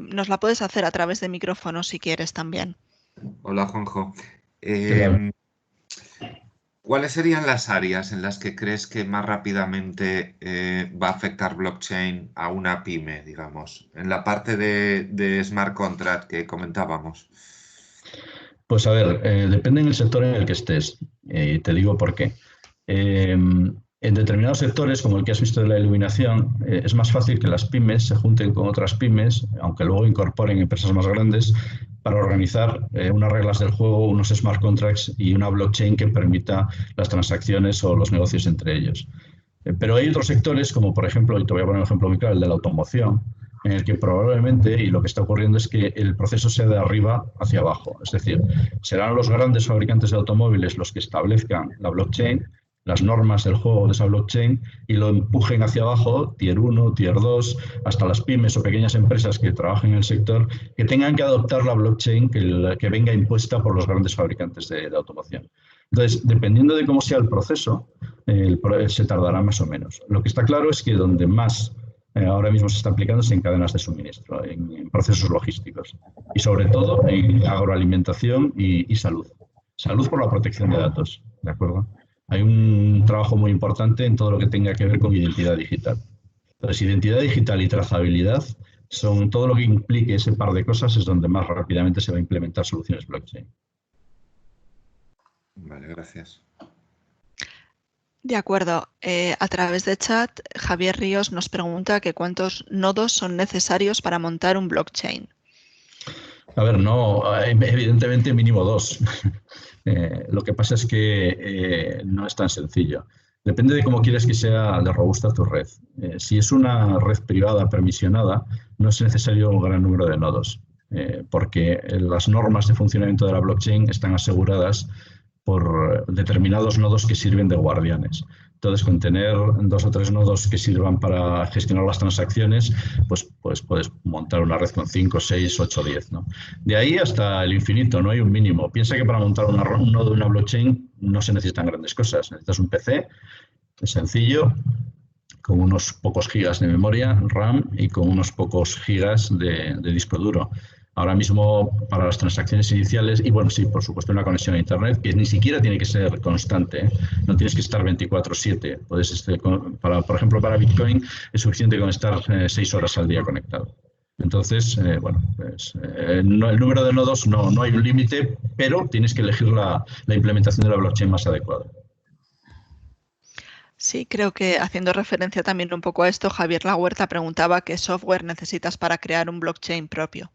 nos la puedes hacer a través de micrófono si quieres también. Hola, Juanjo. ¿Cuáles serían las áreas en las que crees que más rápidamente va a afectar blockchain a una pyme, digamos, en la parte de smart contract que comentábamos? Pues a ver, depende del sector en el que estés. Te digo por qué. En determinados sectores, como el que has visto de la iluminación, es más fácil que las pymes se junten con otras pymes, aunque luego incorporen empresas más grandes, para organizar unas reglas del juego, unos smart contracts y una blockchain que permita las transacciones o los negocios entre ellos. Pero hay otros sectores, como por ejemplo, y te voy a poner un ejemplo muy claro, el de la automoción, en el que probablemente, y lo que está ocurriendo es que el proceso sea de arriba hacia abajo. Es decir, serán los grandes fabricantes de automóviles los que establezcan la blockchain, las normas del juego de esa blockchain y lo empujen hacia abajo, tier 1, tier 2, hasta las pymes o pequeñas empresas que trabajen en el sector, que tengan que adoptar la blockchain que venga impuesta por los grandes fabricantes de automoción. Entonces, dependiendo de cómo sea el proceso, se tardará más o menos. Lo que está claro es que donde más ahora mismo se está aplicando es en cadenas de suministro, en procesos logísticos y sobre todo en agroalimentación y salud. Salud por la protección de datos, ¿de acuerdo? Hay un trabajo muy importante en todo lo que tenga que ver con identidad digital. Entonces, identidad digital y trazabilidad son todo lo que implique ese par de cosas, es donde más rápidamente se va a implementar soluciones blockchain. Vale, gracias. De acuerdo. A través de chat, Javier Ríos nos pregunta que cuántos nodos son necesarios para montar un blockchain. A ver, no, evidentemente mínimo 2. Lo que pasa es que no es tan sencillo. Depende de cómo quieres que sea de robusta tu red. Si es una red privada permisionada, no es necesario un gran número de nodos, porque las normas de funcionamiento de la blockchain están aseguradas por determinados nodos que sirven de guardianes. Entonces, con tener 2 o 3 nodos que sirvan para gestionar las transacciones, pues puedes montar una red con 5, 6, 8, 10, ¿no? De ahí hasta el infinito, no hay un mínimo. Piensa que para montar un nodo de una blockchain no se necesitan grandes cosas. Necesitas un PC, es sencillo, con unos pocos gigas de memoria RAM y con unos pocos gigas de disco duro. Ahora mismo, para las transacciones iniciales, y bueno, sí, por supuesto, una conexión a Internet, que ni siquiera tiene que ser constante, ¿eh? No tienes que estar 24/7. Puedes, por ejemplo, para Bitcoin es suficiente con estar 6 horas al día conectado. Entonces, bueno, pues, el número de nodos no hay un límite, pero tienes que elegir la implementación de la blockchain más adecuada. Sí, creo que haciendo referencia también un poco a esto, Javier Lahuerta preguntaba qué software necesitas para crear un blockchain propio.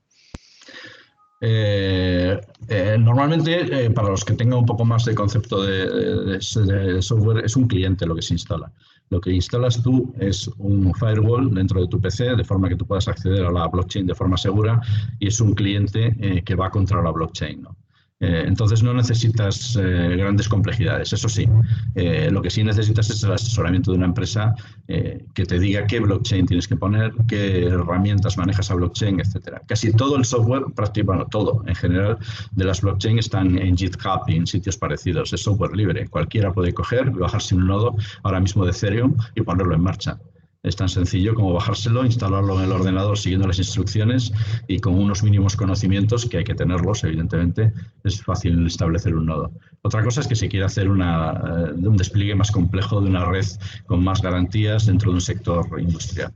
Normalmente, para los que tengan un poco más de concepto de software, es un cliente lo que se instala. Lo que instalas tú es un firewall dentro de tu PC, de forma que tú puedas acceder a la blockchain de forma segura, y es un cliente que va contra la blockchain, ¿no? Entonces no necesitas grandes complejidades. Eso sí, lo que sí necesitas es el asesoramiento de una empresa que te diga qué blockchain tienes que poner, qué herramientas manejas a blockchain, etcétera. Casi todo el software, bueno, todo en general de las blockchain están en GitHub y en sitios parecidos. Es software libre. Cualquiera puede coger y bajarse un nodo ahora mismo de Ethereum y ponerlo en marcha. Es tan sencillo como bajárselo, instalarlo en el ordenador siguiendo las instrucciones y con unos mínimos conocimientos, que hay que tenerlos, evidentemente, es fácil establecer un nodo. Otra cosa es que se quiere hacer un despliegue más complejo de una red con más garantías dentro de un sector industrial.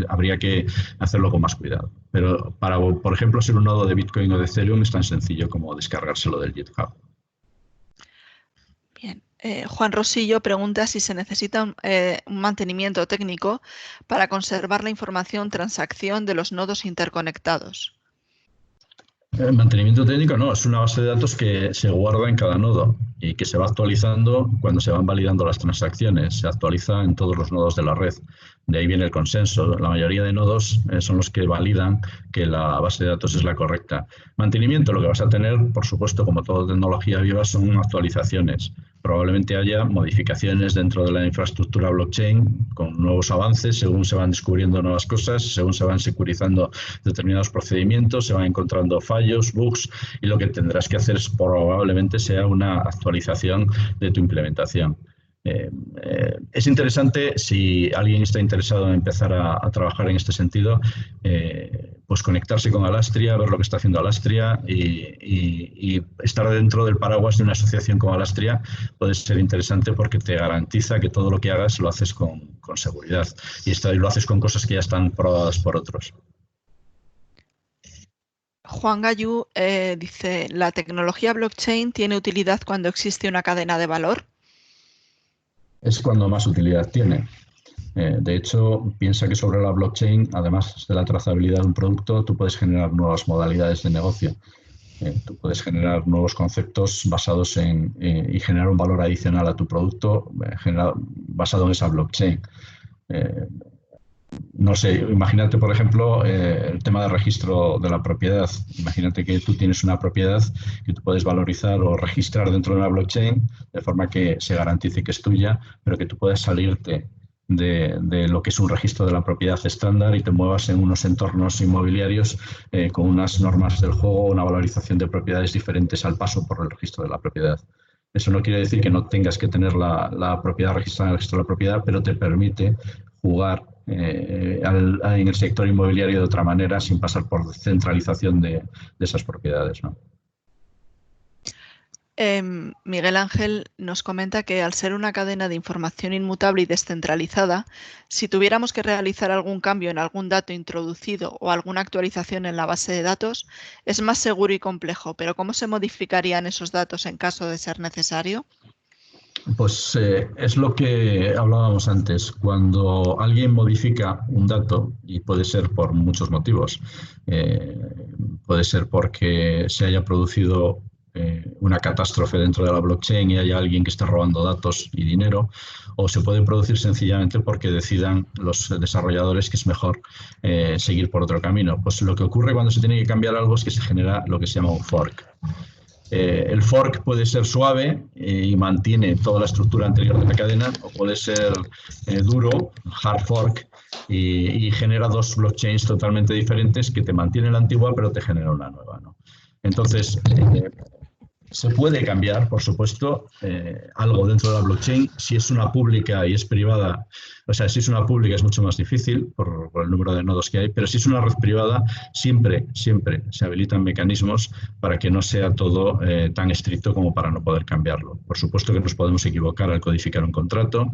Habría que hacerlo con más cuidado. Pero para, por ejemplo, ser un nodo de Bitcoin o de Ethereum es tan sencillo como descargárselo del GitHub. Bien. Juan Rosillo pregunta si se necesita un mantenimiento técnico para conservar la información transacción de los nodos interconectados. Mantenimiento técnico no, es una base de datos que se guarda en cada nodo y que se va actualizando cuando se van validando las transacciones. Se actualiza en todos los nodos de la red. De ahí viene el consenso. La mayoría de nodos son los que validan que la base de datos es la correcta. Mantenimiento, lo que vas a tener, por supuesto, como toda tecnología viva, son actualizaciones. Probablemente haya modificaciones dentro de la infraestructura blockchain con nuevos avances, según se van descubriendo nuevas cosas, según se van securizando determinados procedimientos, se van encontrando fallos, bugs, y lo que tendrás que hacer es probablemente sea una actualización de tu implementación. Es interesante, si alguien está interesado en empezar a trabajar en este sentido, pues conectarse con Alastria, ver lo que está haciendo Alastria y estar dentro del paraguas de una asociación como Alastria puede ser interesante porque te garantiza que todo lo que hagas lo haces con seguridad y lo haces con cosas que ya están probadas por otros. Juan Gallú dice, ¿la tecnología blockchain tiene utilidad cuando existe una cadena de valor? Es cuando más utilidad tiene. De hecho, piensa que sobre la blockchain, además de la trazabilidad de un producto, tú puedes generar nuevas modalidades de negocio. Tú puedes generar nuevos conceptos basados y generar un valor adicional a tu producto basado en esa blockchain. No sé, imagínate, por ejemplo, el tema de registro de la propiedad. Imagínate que tú tienes una propiedad que tú puedes valorizar o registrar dentro de una blockchain de forma que se garantice que es tuya, pero que tú puedas salirte de lo que es un registro de la propiedad estándar y te muevas en unos entornos inmobiliarios con unas normas del juego, una valorización de propiedades diferentes al paso por el registro de la propiedad. Eso no quiere decir que no tengas que tener la propiedad registrada en el registro de la propiedad, pero te permite jugar en el sector inmobiliario de otra manera sin pasar por centralización de esas propiedades, ¿no? Miguel Ángel nos comenta que al ser una cadena de información inmutable y descentralizada, si tuviéramos que realizar algún cambio en algún dato introducido o alguna actualización en la base de datos, es más seguro y complejo, pero ¿cómo se modificarían esos datos en caso de ser necesario? Pues es lo que hablábamos antes. Cuando alguien modifica un dato, y puede ser por muchos motivos, puede ser porque se haya producido una catástrofe dentro de la blockchain y haya alguien que esté robando datos y dinero, o se puede producir sencillamente porque decidan los desarrolladores que es mejor seguir por otro camino. Pues lo que ocurre cuando se tiene que cambiar algo es que se genera lo que se llama un fork. El fork puede ser suave y mantiene toda la estructura anterior de la cadena, o puede ser duro, hard fork, y genera dos blockchains totalmente diferentes que te mantienen la antigua pero te genera una nueva, ¿no? Entonces, se puede cambiar, por supuesto, algo dentro de la blockchain. Si es una pública y es privada, O sea, si es una pública es mucho más difícil por el número de nodos que hay, pero si es una red privada, siempre se habilitan mecanismos para que no sea todo tan estricto como para no poder cambiarlo. Por supuesto que nos podemos equivocar al codificar un contrato,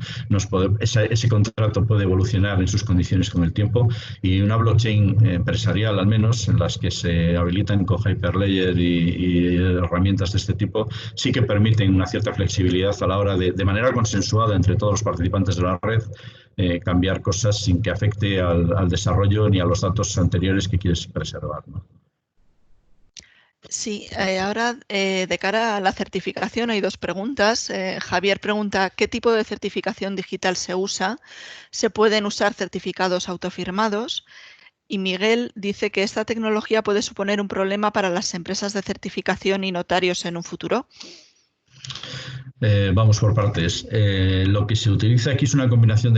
ese contrato puede evolucionar en sus condiciones con el tiempo, y una blockchain empresarial, al menos, en las que se habilitan con Hyperledger y herramientas de este tipo, sí que permiten una cierta flexibilidad a la hora de manera consensuada entre todos los participantes de la red, cambiar cosas sin que afecte al desarrollo ni a los datos anteriores que quieres preservar, ¿no? Sí, ahora de cara a la certificación hay dos preguntas. Javier pregunta ¿qué tipo de certificación digital se usa? ¿Se pueden usar certificados autofirmados? Y Miguel dice que esta tecnología puede suponer un problema para las empresas de certificación y notarios en un futuro. Vamos por partes. Lo que se utiliza aquí es una combinación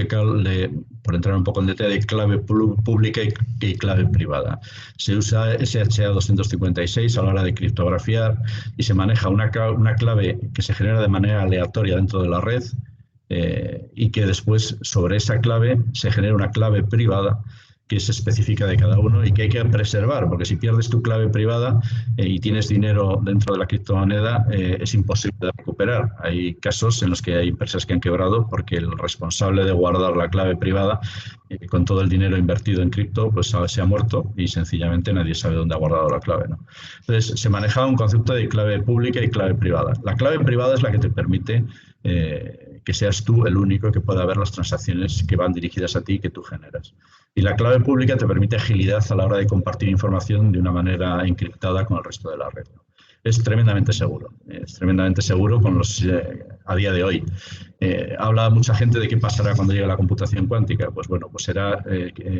por entrar un poco en detalle, de clave pública y clave privada. Se usa SHA-256 a la hora de criptografiar y se maneja una clave que se genera de manera aleatoria dentro de la red, y que después sobre esa clave se genera una clave privada que es específica de cada uno y que hay que preservar, porque si pierdes tu clave privada y tienes dinero dentro de la criptomoneda, es imposible de recuperar. Hay casos en los que hay empresas que han quebrado porque el responsable de guardar la clave privada con todo el dinero invertido en cripto, pues se ha muerto y sencillamente nadie sabe dónde ha guardado la clave, ¿no? Entonces, se maneja un concepto de clave pública y clave privada. La clave privada es la que te permite que seas tú el único que pueda ver las transacciones que van dirigidas a ti y que tú generas. Y la clave pública te permite agilidad a la hora de compartir información de una manera encriptada con el resto de la red, ¿no? Es tremendamente seguro a día de hoy. Habla mucha gente de qué pasará cuando llegue la computación cuántica. Pues bueno, pues será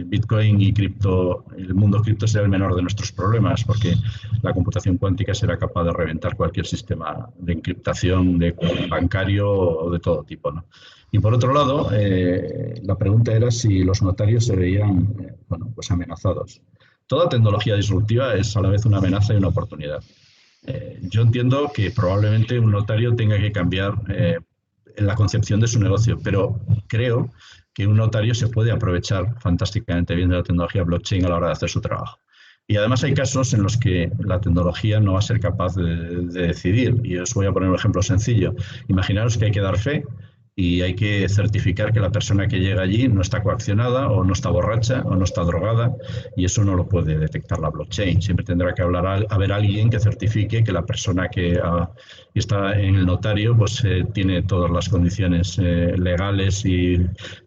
Bitcoin y el mundo cripto será el menor de nuestros problemas, porque la computación cuántica será capaz de reventar cualquier sistema de encriptación bancario o de todo tipo, ¿no? Y por otro lado, la pregunta era si los notarios se veían pues amenazados. Toda tecnología disruptiva es a la vez una amenaza y una oportunidad. Yo entiendo que probablemente un notario tenga que cambiar la concepción de su negocio, pero creo que un notario se puede aprovechar fantásticamente bien de la tecnología blockchain a la hora de hacer su trabajo. Y además hay casos en los que la tecnología no va a ser capaz de decidir. Y os voy a poner un ejemplo sencillo. Imaginaros que hay que dar fe y hay que certificar que la persona que llega allí no está coaccionada o no está borracha o no está drogada, y eso no lo puede detectar la blockchain. Siempre tendrá que haber alguien que certifique que la persona que está en el notario pues tiene todas las condiciones legales y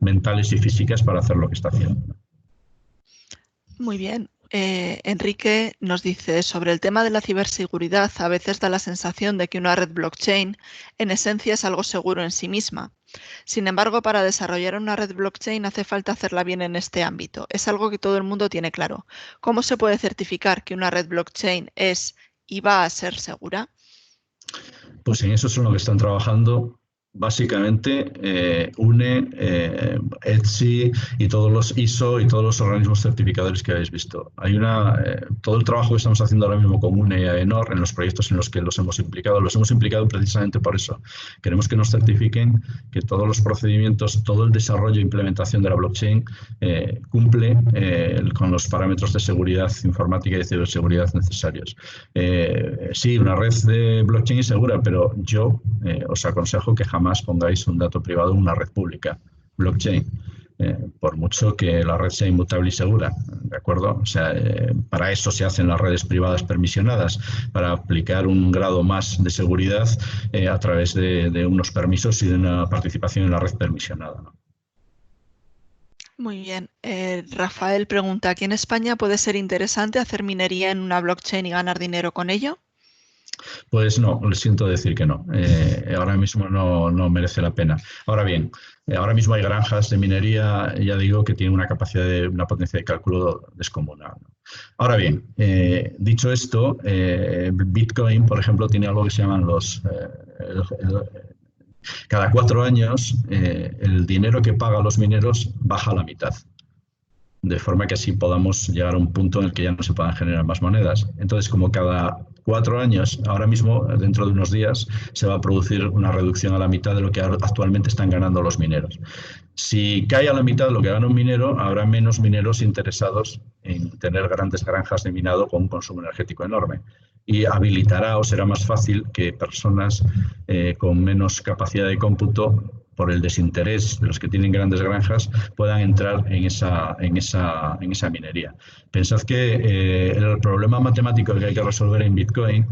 mentales y físicas para hacer lo que está haciendo. Muy bien. Enrique nos dice, sobre el tema de la ciberseguridad, a veces da la sensación de que una red blockchain en esencia es algo seguro en sí misma. Sin embargo, para desarrollar una red blockchain hace falta hacerla bien en este ámbito. Es algo que todo el mundo tiene claro. ¿Cómo se puede certificar que una red blockchain es y va a ser segura? Pues en eso es en lo que están trabajando. Básicamente UNE, ETSI y todos los ISO y todos los organismos certificadores que habéis visto. Hay todo el trabajo que estamos haciendo ahora mismo con UNE y AENOR en los proyectos en los que los hemos implicado precisamente por eso. Queremos que nos certifiquen que todos los procedimientos, todo el desarrollo e implementación de la blockchain cumple con los parámetros de seguridad informática y de ciberseguridad necesarios. Sí, una red de blockchain es segura, pero yo os aconsejo que jamás pongáis un dato privado en una red pública, blockchain, por mucho que la red sea inmutable y segura, ¿de acuerdo? O sea, para eso se hacen las redes privadas permisionadas, para aplicar un grado más de seguridad a través de unos permisos y de una participación en la red permisionada, ¿no? Muy bien. Rafael pregunta, ¿aquí en España puede ser interesante hacer minería en una blockchain y ganar dinero con ello? Pues no, les siento decir que no. Ahora mismo no merece la pena. Ahora bien, ahora mismo hay granjas de minería, ya digo, que tienen una potencia de cálculo descomunal, ¿no? Ahora bien, dicho esto, Bitcoin, por ejemplo, tiene algo que se llaman cada 4 años el dinero que pagan los mineros baja a la mitad, de forma que así podamos llegar a un punto en el que ya no se puedan generar más monedas. Entonces, como cada 4 años, ahora mismo, dentro de unos días, se va a producir una reducción a la mitad de lo que actualmente están ganando los mineros. Si cae a la mitad de lo que gana un minero, habrá menos mineros interesados en tener grandes granjas de minado con un consumo energético enorme. Y habilitará o será más fácil que personas con menos capacidad de cómputo, por el desinterés de los que tienen grandes granjas, puedan entrar en esa minería. Pensad que el problema matemático que hay que resolver en Bitcoin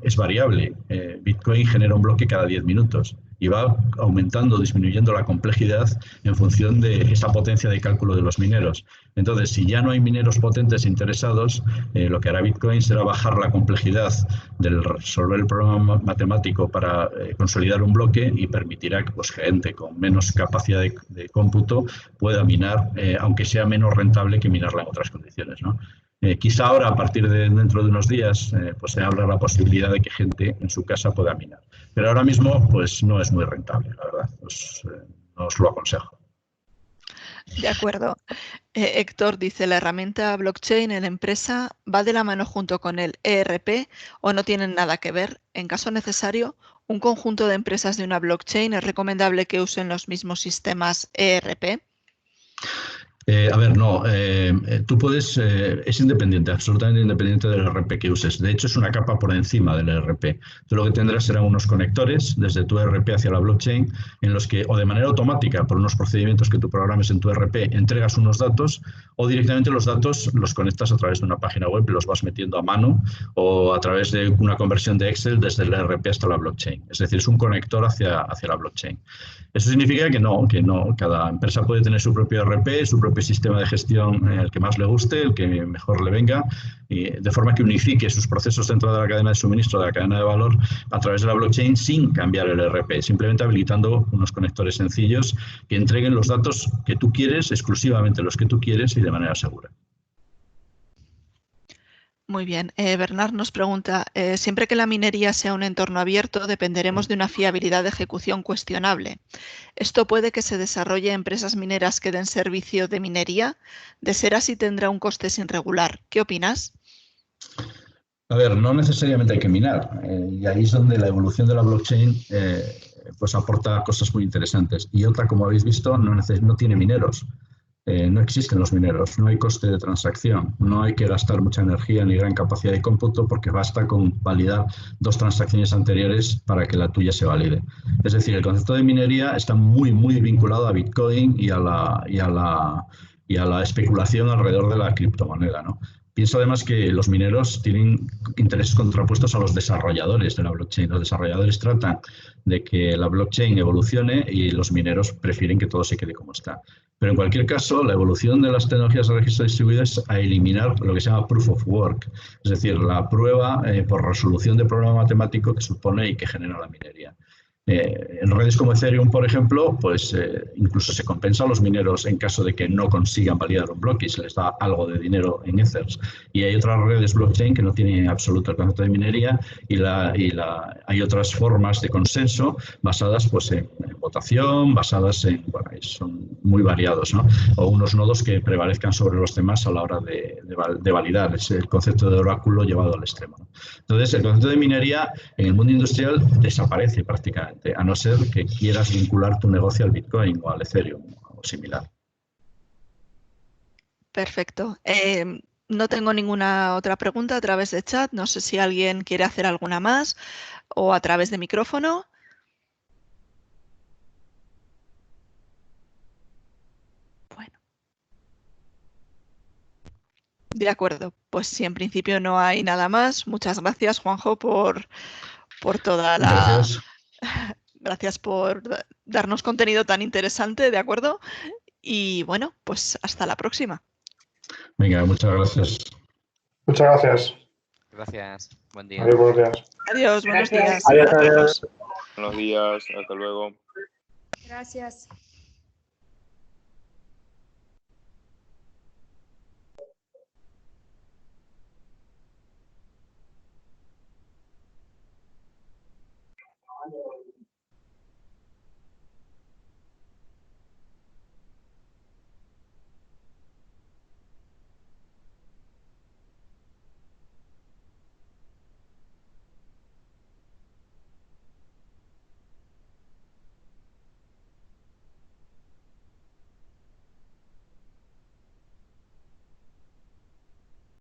es variable. Bitcoin genera un bloque cada 10 minutos y va aumentando o disminuyendo la complejidad en función de esa potencia de cálculo de los mineros. Entonces, si ya no hay mineros potentes interesados, lo que hará Bitcoin será bajar la complejidad del resolver el problema matemático para consolidar un bloque y permitirá que pues, gente con menos capacidad de cómputo pueda minar, aunque sea menos rentable que minarla en otras condiciones, ¿no? Quizá ahora, a partir de dentro de unos días, pues se abra la posibilidad de que gente en su casa pueda minar. Pero ahora mismo, pues no es muy rentable, la verdad. Pues, no os lo aconsejo. De acuerdo. Héctor dice, ¿la herramienta blockchain en la empresa va de la mano junto con el ERP o no tienen nada que ver? En caso necesario, ¿un conjunto de empresas de una blockchain es recomendable que usen los mismos sistemas ERP? A ver, no, tú puedes, es independiente, absolutamente independiente del ERP que uses. De hecho, es una capa por encima del ERP. Tú lo que tendrás serán unos conectores desde tu ERP hacia la blockchain, en los que, o de manera automática, por unos procedimientos que tú programes en tu ERP, entregas unos datos, o directamente los datos los conectas a través de una página web y los vas metiendo a mano, o a través de una conversión de Excel desde el ERP hasta la blockchain. Es decir, es un conector hacia la blockchain. Eso significa que no, cada empresa puede tener su propio ERP, su propio sistema de gestión, el que más le guste, el que mejor le venga, y de forma que unifique sus procesos dentro de la cadena de suministro, de la cadena de valor, a través de la blockchain sin cambiar el ERP, simplemente habilitando unos conectores sencillos que entreguen los datos que tú quieres, exclusivamente los que tú quieres y de manera segura. Muy bien. Bernard nos pregunta, siempre que la minería sea un entorno abierto, dependeremos de una fiabilidad de ejecución cuestionable. ¿Esto puede que se desarrolle empresas mineras que den servicio de minería? De ser así, tendrá un coste sin regular. ¿Qué opinas? A ver, no necesariamente hay que minar. Y ahí es donde la evolución de la blockchain pues aporta cosas muy interesantes. Y otra, como habéis visto, no tiene mineros. No existen los mineros, no hay coste de transacción, no hay que gastar mucha energía ni gran capacidad de cómputo porque basta con validar 2 transacciones anteriores para que la tuya se valide. Es decir, el concepto de minería está muy, muy vinculado a Bitcoin y a la especulación alrededor de la criptomoneda, ¿no? Pienso además que los mineros tienen intereses contrapuestos a los desarrolladores de la blockchain. Los desarrolladores tratan de que la blockchain evolucione y los mineros prefieren que todo se quede como está. Pero en cualquier caso, la evolución de las tecnologías de registro distribuido es a eliminar lo que se llama proof of work, es decir, la prueba por resolución de problema matemático que supone y que genera la minería. En redes como Ethereum, por ejemplo, pues incluso se compensa a los mineros en caso de que no consigan validar un bloque y se les da algo de dinero en Ethers. Y hay otras redes blockchain que no tienen en absoluto el concepto de minería hay otras formas de consenso basadas pues, en votación, basadas en, bueno, son muy variados, ¿no? O unos nodos que prevalezcan sobre los demás a la hora de validar. Es el concepto de oráculo llevado al extremo, ¿no? Entonces, el concepto de minería en el mundo industrial desaparece prácticamente, a no ser que quieras vincular tu negocio al Bitcoin o al Ethereum o similar. Perfecto. No tengo ninguna otra pregunta a través de chat. No sé si alguien quiere hacer alguna más o a través de micrófono. Bueno. De acuerdo. Pues si en principio no hay nada más, muchas gracias, Juanjo, por toda la... Gracias. Gracias por darnos contenido tan interesante, ¿de acuerdo? Y bueno, pues hasta la próxima. Venga, muchas gracias. Muchas gracias. Gracias. Buen día. Adiós, buenos días. Adiós, buenos días. Adiós, adiós. Buenos días, hasta luego. Gracias.